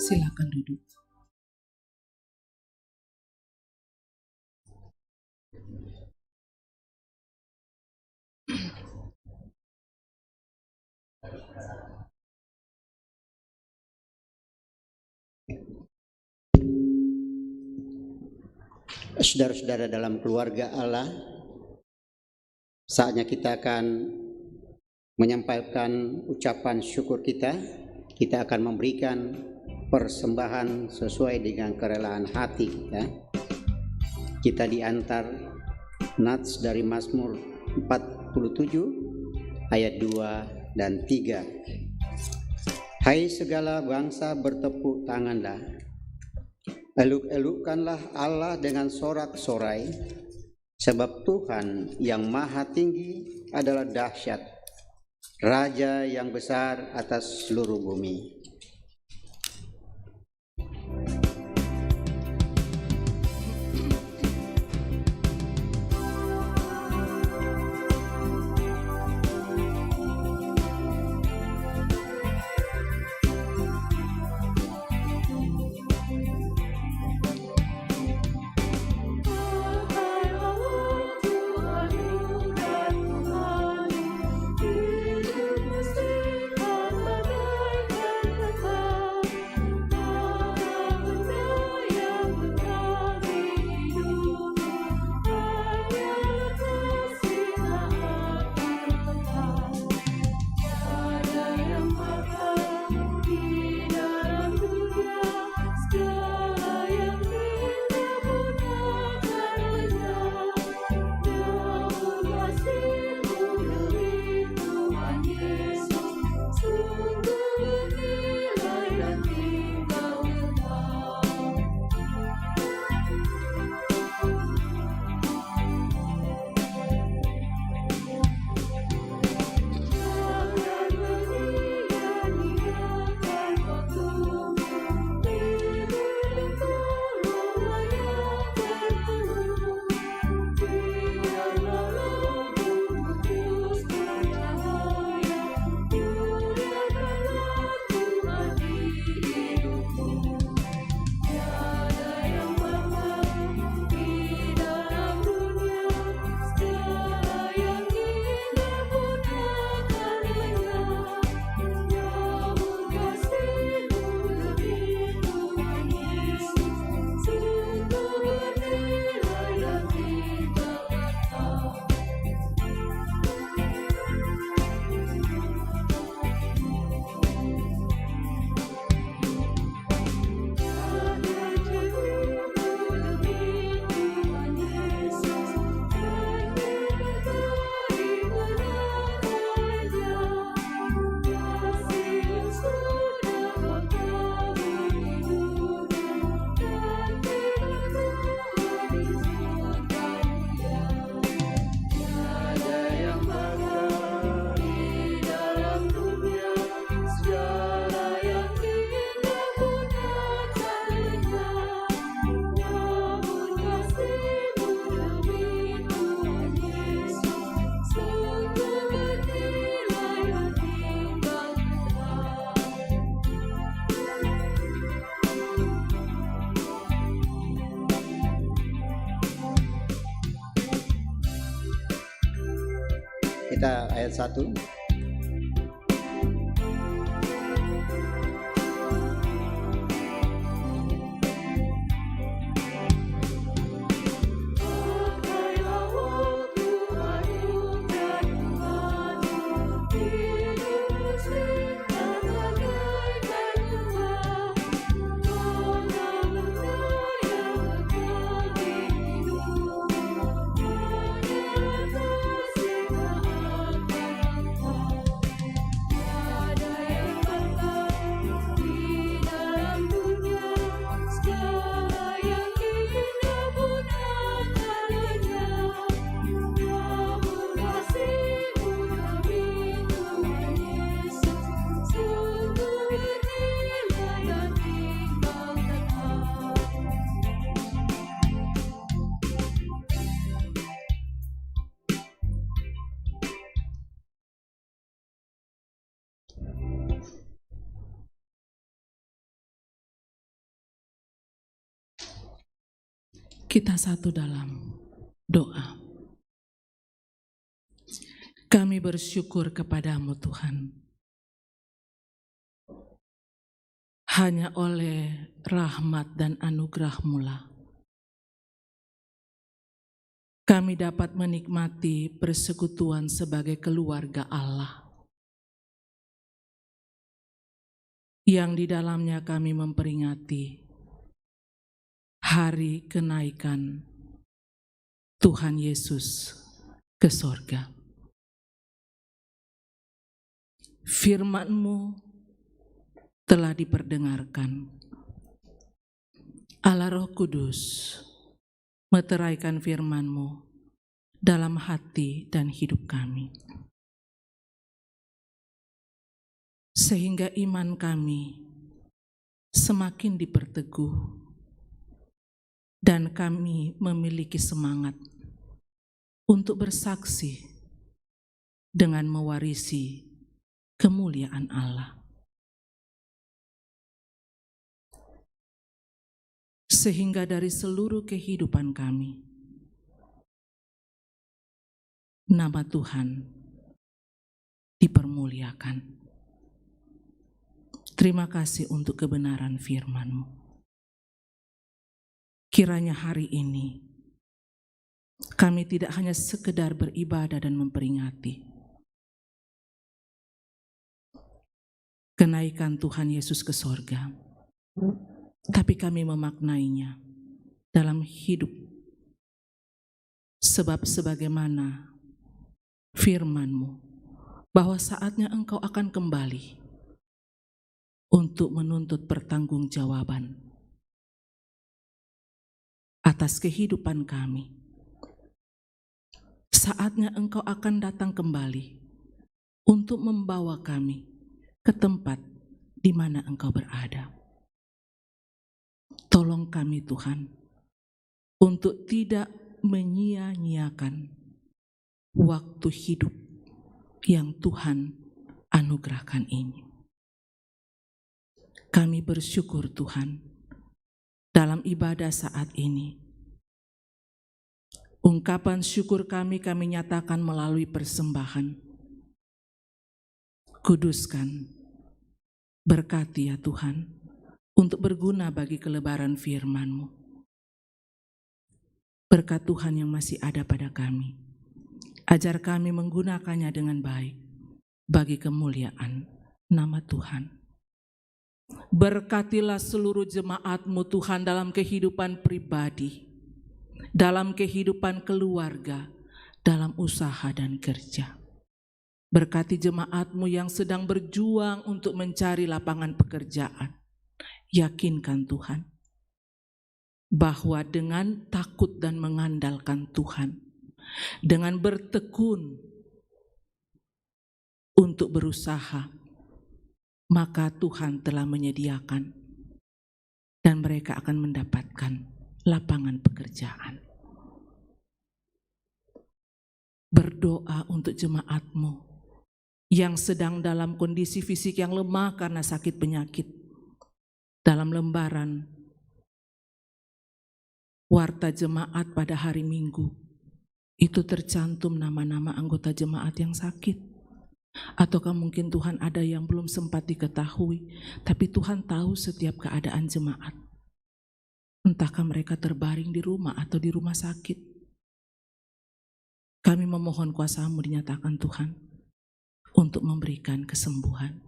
Silakan duduk. Saudara-saudara dalam keluarga Allah, saatnya kita akan menyampaikan ucapan syukur kita. Kita akan memberikan persembahan sesuai dengan kerelaan hati kita. Kita diantar nats dari Mazmur 47 ayat 2 dan 3. Hai segala bangsa, bertepuk tanganlah, eluk-elukkanlah Allah dengan sorak-sorai, sebab Tuhan yang maha tinggi adalah dahsyat, Raja yang besar atas seluruh bumi. Kita ayat 1. Kita satu dalam doa. Kami bersyukur kepadamu Tuhan. Hanya oleh rahmat dan anugerah-Mu lah kami dapat menikmati persekutuan sebagai keluarga Allah, yang di dalamnya kami memperingati hari kenaikan Tuhan Yesus ke sorga. Firman-Mu telah diperdengarkan. Allah Roh Kudus meteraikan firman-Mu dalam hati dan hidup kami, sehingga iman kami semakin diperteguh dan kami memiliki semangat untuk bersaksi dengan mewarisi kemuliaan Allah. Sehingga dari seluruh kehidupan kami, nama Tuhan dipermuliakan. Terima kasih untuk kebenaran firman-Mu. Kiranya hari ini kami tidak hanya sekedar beribadah dan memperingati kenaikan Tuhan Yesus ke sorga, tapi kami memaknainya dalam hidup. Sebab sebagaimana firman-Mu, bahwa saatnya Engkau akan kembali untuk menuntut pertanggungjawaban atas kehidupan kami. Saatnya Engkau akan datang kembali untuk membawa kami ke tempat di mana Engkau berada. Tolong kami Tuhan, untuk tidak menyia-nyiakan waktu hidup yang Tuhan anugerahkan ini. Kami bersyukur Tuhan, dalam ibadah saat ini, ungkapan syukur kami nyatakan melalui persembahan. Kuduskan, berkati ya Tuhan, untuk berguna bagi kelebaran firman-Mu. Berkat Tuhan yang masih ada pada kami, ajar kami menggunakannya dengan baik bagi kemuliaan nama Tuhan. Berkatilah seluruh jemaat-Mu Tuhan dalam kehidupan pribadi, dalam kehidupan keluarga, dalam usaha dan kerja. Berkati jemaat-Mu yang sedang berjuang untuk mencari lapangan pekerjaan. Yakinkan Tuhan, bahwa dengan takut dan mengandalkan Tuhan, dengan bertekun untuk berusaha, maka Tuhan telah menyediakan dan mereka akan mendapatkan lapangan pekerjaan. Berdoa untuk jemaat-Mu yang sedang dalam kondisi fisik yang lemah karena sakit penyakit. Dalam lembaran warta jemaat pada hari Minggu, itu tercantum nama-nama anggota jemaat yang sakit. Ataukah mungkin Tuhan ada yang belum sempat diketahui, tapi Tuhan tahu setiap keadaan jemaat. Entahkah mereka terbaring di rumah atau di rumah sakit. Kami memohon kuasa-Mu dinyatakan Tuhan, untuk memberikan kesembuhan.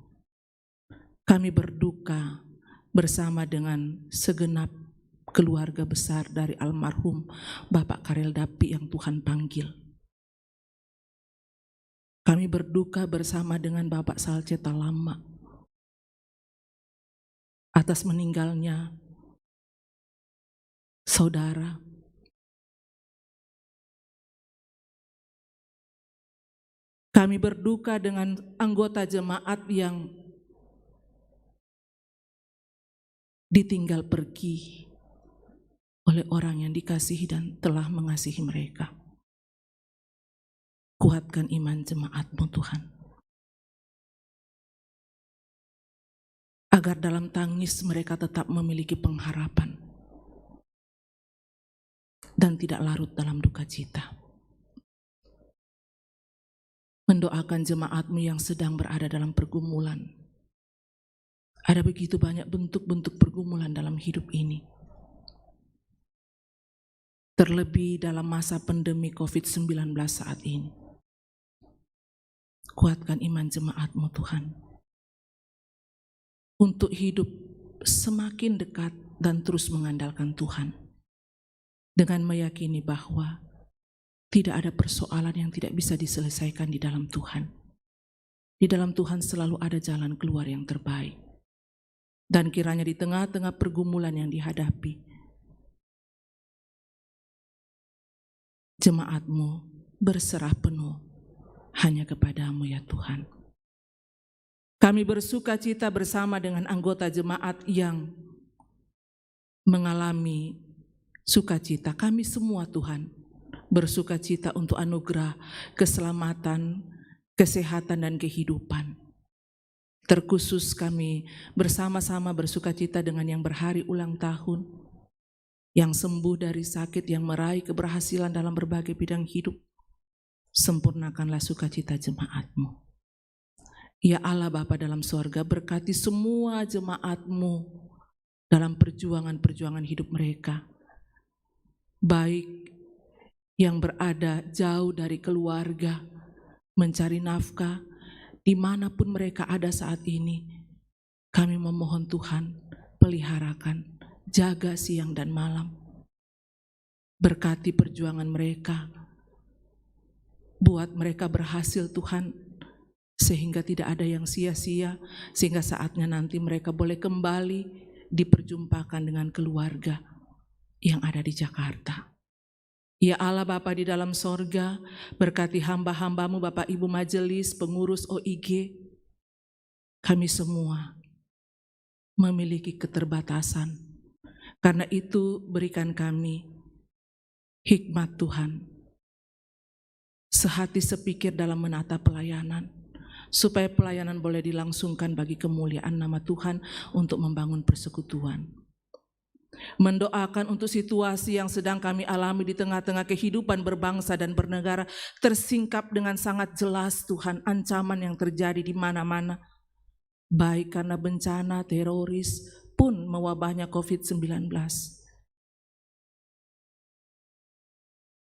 Kami berduka bersama dengan segenap keluarga besar dari almarhum Bapak Karel Dapi yang Tuhan panggil. Kami berduka bersama dengan Bapak Salce Talama atas meninggalnya saudara. Kami berduka dengan anggota jemaat yang ditinggal pergi oleh orang yang dikasihi dan telah mengasihi mereka. Kuatkan iman jemaat-Mu Tuhan, agar dalam tangis mereka tetap memiliki pengharapan dan tidak larut dalam duka cita. Mendoakan jemaat-Mu yang sedang berada dalam pergumulan. Ada begitu banyak bentuk-bentuk pergumulan dalam hidup ini. terlebih dalam masa pandemi COVID-19 saat ini. Kuatkan iman jemaat-Mu Tuhan, untuk hidup semakin dekat dan terus mengandalkan Tuhan, dengan meyakini bahwa tidak ada persoalan yang tidak bisa diselesaikan di dalam Tuhan. Di dalam Tuhan selalu ada jalan keluar yang terbaik. Dan kiranya di tengah-tengah pergumulan yang dihadapi, jemaat-Mu berserah penuh hanya kepadamu ya Tuhan. Kami bersuka cita bersama dengan anggota jemaat yang mengalami sukacita. Kami semua Tuhan bersuka cita untuk anugerah, keselamatan, kesehatan dan kehidupan. Terkhusus kami bersama-sama bersuka cita dengan yang berhari ulang tahun, yang sembuh dari sakit, yang meraih keberhasilan dalam berbagai bidang hidup. Sempurnakanlah sukacita jemaat-Mu. Ya Allah Bapa dalam sorga, berkati semua jemaat-Mu dalam perjuangan-perjuangan hidup mereka, baik yang berada jauh dari keluarga, mencari nafkah, dimanapun mereka ada saat ini. Kami memohon Tuhan, peliharakan, jaga siang dan malam. Berkati perjuangan mereka, buat mereka berhasil Tuhan, sehingga tidak ada yang sia-sia, sehingga saatnya nanti mereka boleh kembali diperjumpakan dengan keluarga yang ada di Jakarta. Ya Allah Bapa di dalam sorga, berkati hamba-hamba-Mu, Bapak Ibu Majelis, pengurus OIG. Kami semua memiliki keterbatasan. Karena itu berikan kami hikmat Tuhan, sehati sepikir dalam menata pelayanan, supaya pelayanan boleh dilangsungkan bagi kemuliaan nama Tuhan untuk membangun persekutuan. Mendoakan untuk situasi yang sedang kami alami di tengah-tengah kehidupan berbangsa dan bernegara, tersingkap dengan sangat jelas Tuhan ancaman yang terjadi di mana-mana, baik karena bencana, teroris, pun mewabahnya COVID-19.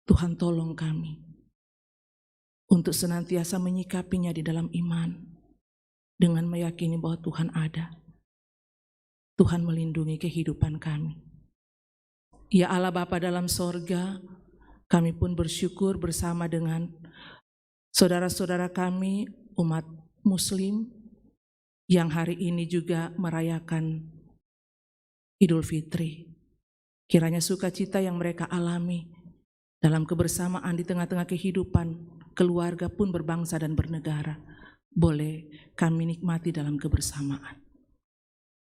Tuhan tolong kami untuk senantiasa menyikapinya di dalam iman, dengan meyakini bahwa Tuhan ada. Tuhan melindungi kehidupan kami. Ya Allah Bapa dalam sorga, kami pun bersyukur bersama dengan saudara-saudara kami umat Muslim yang hari ini juga merayakan Idul Fitri. Kiranya sukacita yang mereka alami dalam kebersamaan di tengah-tengah kehidupan keluarga pun berbangsa dan bernegara, boleh kami nikmati dalam kebersamaan.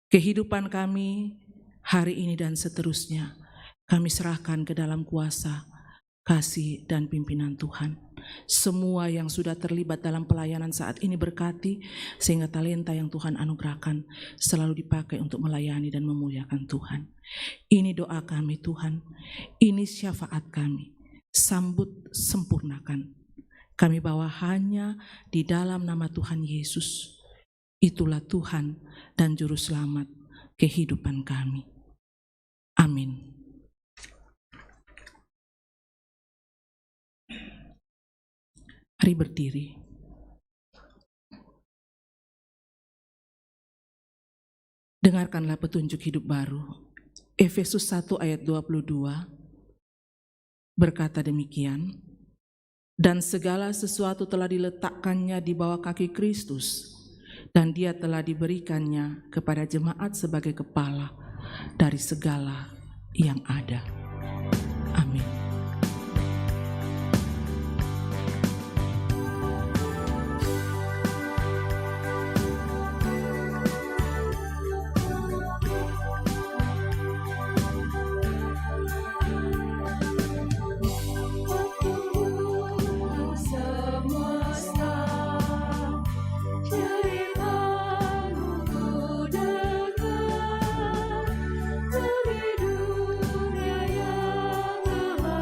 Kehidupan kami hari ini dan seterusnya, kami serahkan ke dalam kuasa, kasih dan pimpinan Tuhan. Semua yang sudah terlibat dalam pelayanan saat ini berkati, sehingga talenta yang Tuhan anugerahkan selalu dipakai untuk melayani dan memuliakan Tuhan. Ini doa kami Tuhan, ini syafaat kami, sambut sempurnakan. Kami bawa hanya di dalam nama Tuhan Yesus. Itulah Tuhan dan Juru Selamat kehidupan kami. Amin. Mari berdiri. Dengarkanlah petunjuk hidup baru. Efesus 1 ayat 22 berkata demikian, dan segala sesuatu telah diletakkannya di bawah kaki Kristus, dan Dia telah diberikannya kepada jemaat sebagai kepala dari segala yang ada. Amin. Dunia yang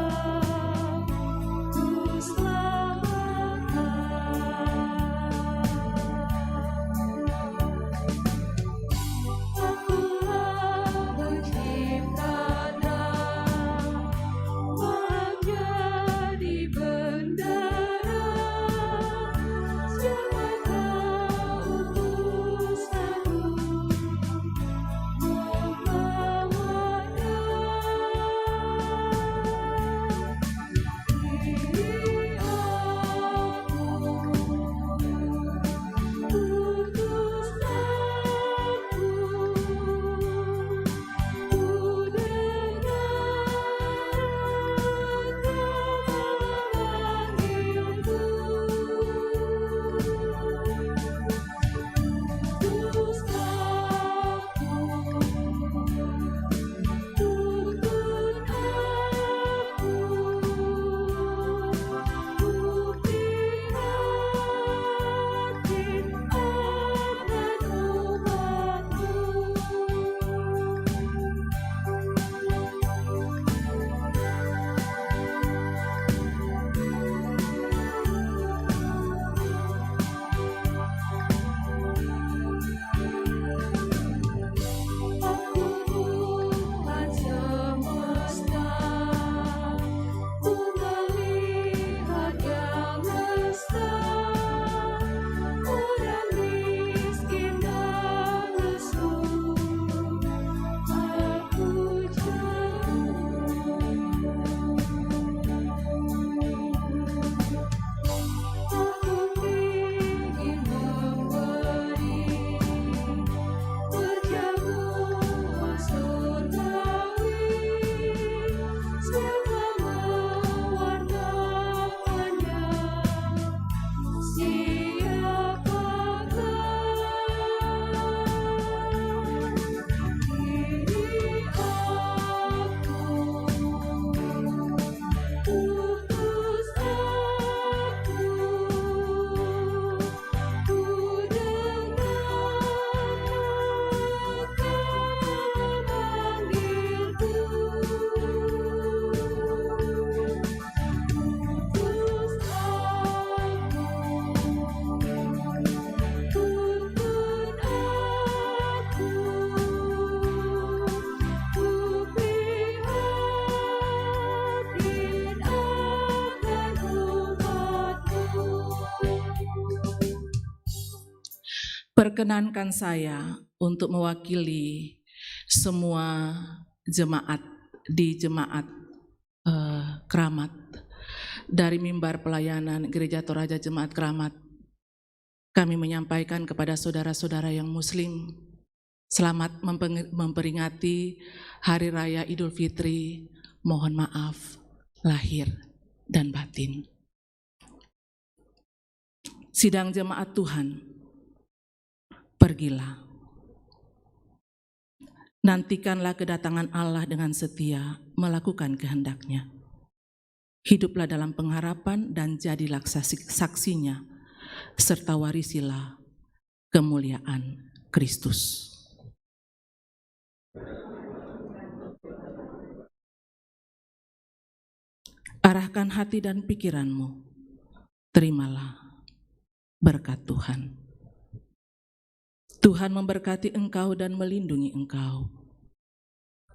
Perkenankan saya untuk mewakili semua jemaat di Jemaat Keramat dari mimbar pelayanan Gereja Toraja Jemaat Keramat. Kami menyampaikan kepada saudara-saudara yang Muslim, selamat memperingati Hari Raya Idul Fitri. Mohon maaf lahir dan batin. Sidang jemaat Tuhan, pergilah. Nantikanlah kedatangan Allah dengan setia melakukan kehendak-Nya. Hiduplah dalam pengharapan dan jadilah saksinya, serta warisilah kemuliaan Kristus. Arahkan hati dan pikiranmu, terimalah berkat Tuhan. Tuhan memberkati engkau dan melindungi engkau.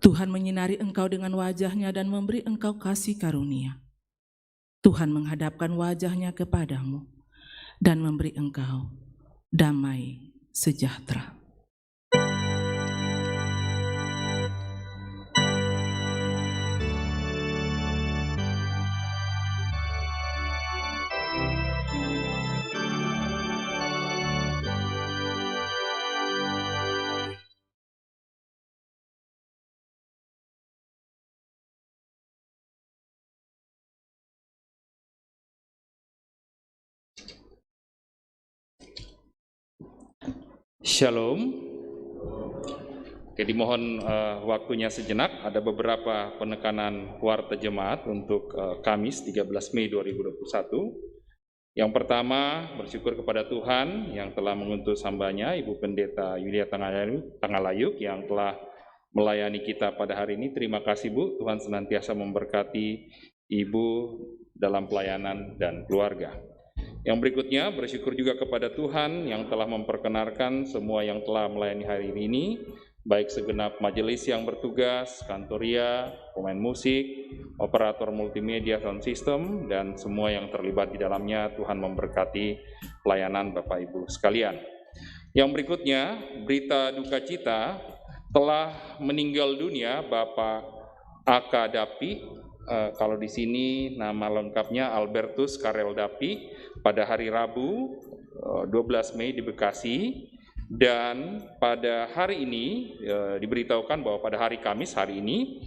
Tuhan menyinari engkau dengan wajah-Nya dan memberi engkau kasih karunia. Tuhan menghadapkan wajah-Nya kepadamu dan memberi engkau damai sejahtera. Shalom. Oke, dimohon waktunya sejenak. Ada beberapa penekanan warta jemaat untuk Kamis 13 Mei 2021. Yang pertama, bersyukur kepada Tuhan yang telah mengutus hamba-Nya, Ibu Pendeta Yulia Tangalayuk, yang telah melayani kita pada hari ini. Terima kasih, Bu. Tuhan senantiasa memberkati Ibu dalam pelayanan dan keluarga. Yang berikutnya, bersyukur juga kepada Tuhan yang telah memperkenalkan semua yang telah melayani hari ini, baik segenap majelis yang bertugas, kantoria, pemain musik, operator multimedia sound system, dan semua yang terlibat di dalamnya. Tuhan memberkati pelayanan Bapak Ibu sekalian. Yang berikutnya, berita duka cita, telah meninggal dunia Bapak A.K. Dapi. Kalau di sini nama lengkapnya Albertus Karel Dapi, pada hari Rabu 12 Mei di Bekasi. Dan pada hari ini diberitahukan bahwa pada hari Kamis hari ini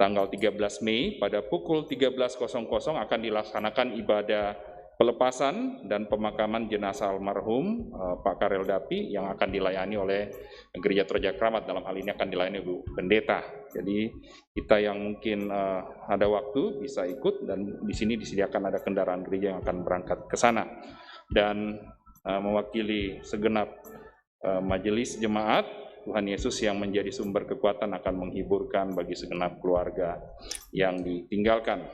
tanggal 13 Mei pada pukul 13.00 akan dilaksanakan ibadah pelepasan dan pemakaman jenazah almarhum Pak Karel Dapi yang akan dilayani oleh Gereja Toraja Keramat. Dalam hal ini akan dilayani Bu Pendeta. Jadi kita yang mungkin ada waktu bisa ikut, dan di sini disediakan ada kendaraan gereja yang akan berangkat ke sana. Dan mewakili segenap majelis jemaat, Tuhan Yesus yang menjadi sumber kekuatan akan menghiburkan bagi segenap keluarga yang ditinggalkan.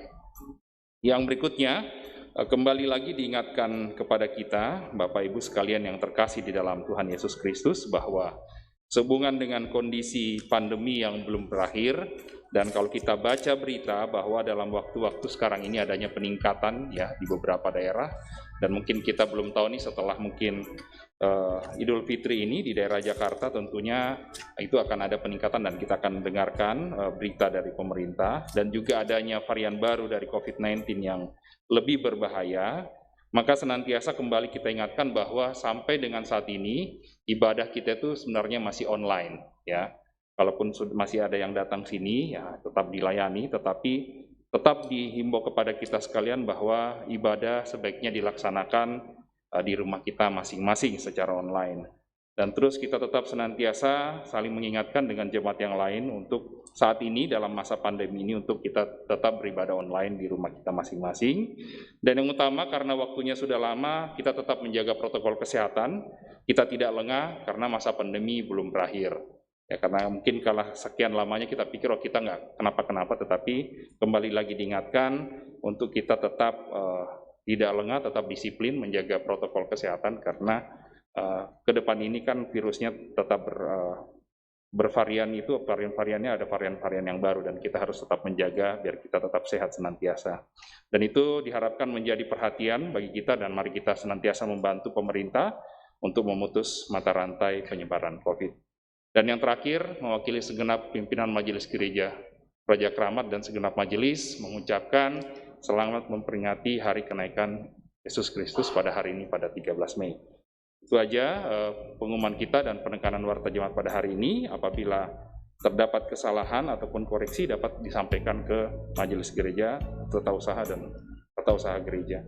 Yang berikutnya, kembali lagi diingatkan kepada kita, Bapak Ibu sekalian yang terkasih di dalam Tuhan Yesus Kristus, bahwa sehubungan dengan kondisi pandemi yang belum berakhir, dan kalau kita baca berita bahwa dalam waktu-waktu sekarang ini adanya peningkatan ya di beberapa daerah, dan mungkin kita belum tahu nih setelah mungkin Idul Fitri ini di daerah Jakarta tentunya itu akan ada peningkatan, dan kita akan dengarkan berita dari pemerintah, dan juga adanya varian baru dari COVID-19 yang lebih berbahaya. Maka senantiasa kembali kita ingatkan bahwa sampai dengan saat ini ibadah kita itu sebenarnya masih online ya. Kalaupun masih ada yang datang sini ya tetap dilayani, tetapi tetap dihimbau kepada kita sekalian bahwa ibadah sebaiknya dilaksanakan di rumah kita masing-masing secara online. Dan terus kita tetap senantiasa saling mengingatkan dengan jemaat yang lain untuk saat ini dalam masa pandemi ini untuk kita tetap beribadah online di rumah kita masing-masing. Dan yang utama karena waktunya sudah lama, kita tetap menjaga protokol kesehatan. Kita tidak lengah karena masa pandemi belum berakhir. Ya, karena mungkin kalau sekian lamanya kita pikir oh kita nggak kenapa-kenapa, tetapi kembali lagi diingatkan untuk kita tetap tidak lengah, tetap disiplin menjaga protokol kesehatan, karena ke depan ini kan virusnya tetap bervarian, itu varian-variannya ada varian-varian yang baru, dan kita harus tetap menjaga biar kita tetap sehat senantiasa. Dan itu diharapkan menjadi perhatian bagi kita, dan mari kita senantiasa membantu pemerintah untuk memutus mata rantai penyebaran COVID. Dan yang terakhir, mewakili segenap pimpinan Majelis Gereja Raja Keramat dan segenap majelis mengucapkan selamat memperingati hari kenaikan Yesus Kristus pada hari ini pada 13 Mei. Itu aja pengumuman kita dan penekanan warta jemaat pada hari ini. Apabila terdapat kesalahan ataupun koreksi dapat disampaikan ke majelis gereja, tata usaha dan tata usaha gereja.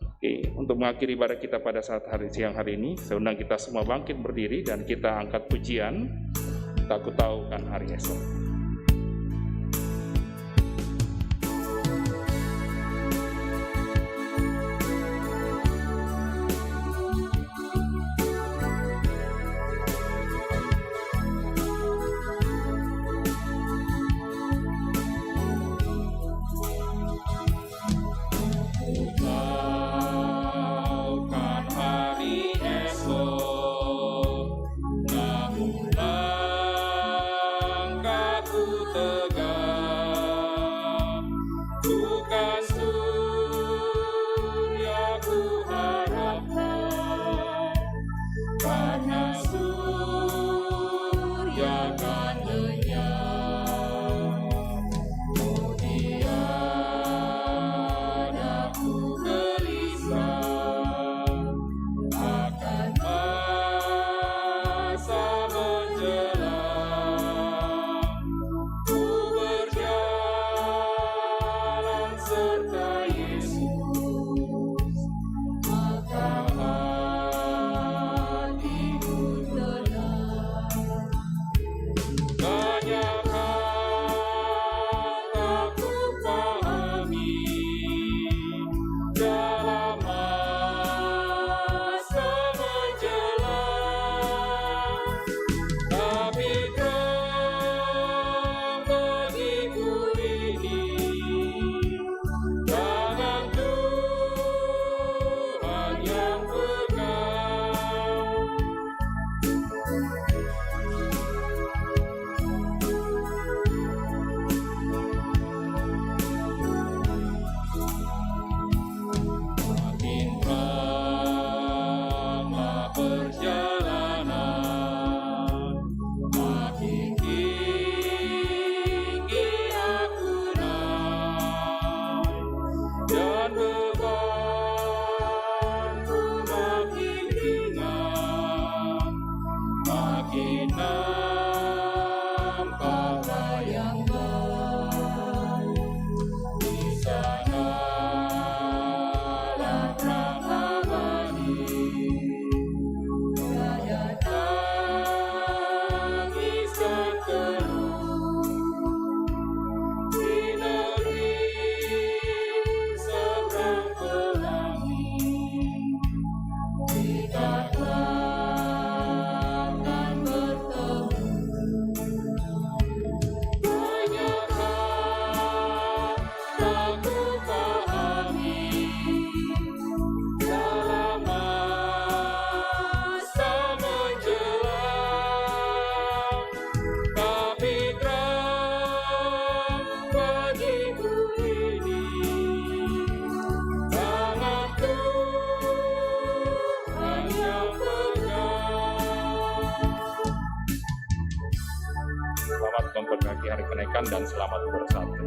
Oke, untuk mengakhiri ibadah kita pada saat siang hari ini, saya undang kita semua bangkit berdiri dan kita angkat pujian Tak Ku Tahu Kan Hari Esok. memperingati hari kenaikan dan selamat bersatu.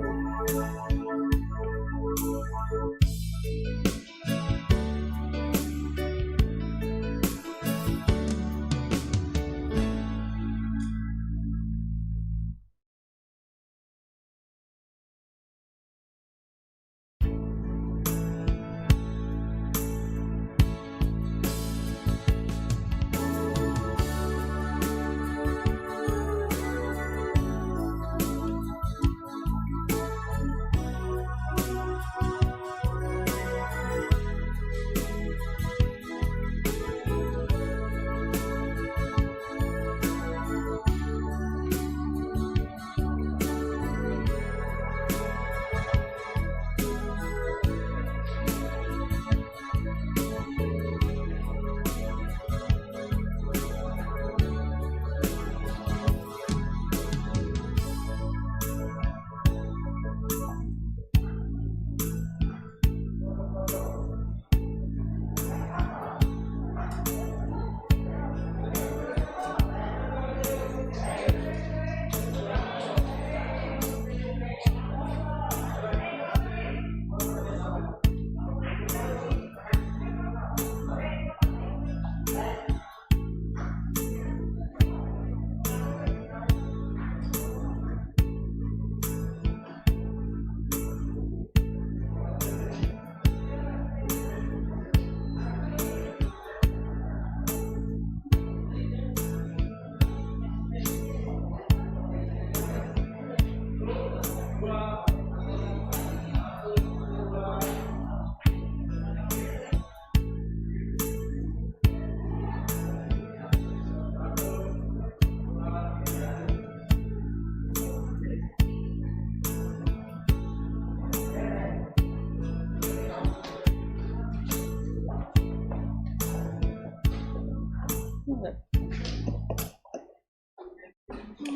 Dua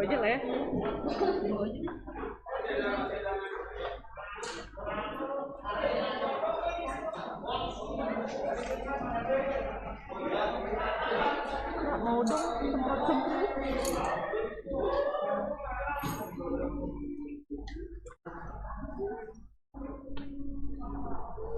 aja lah ya.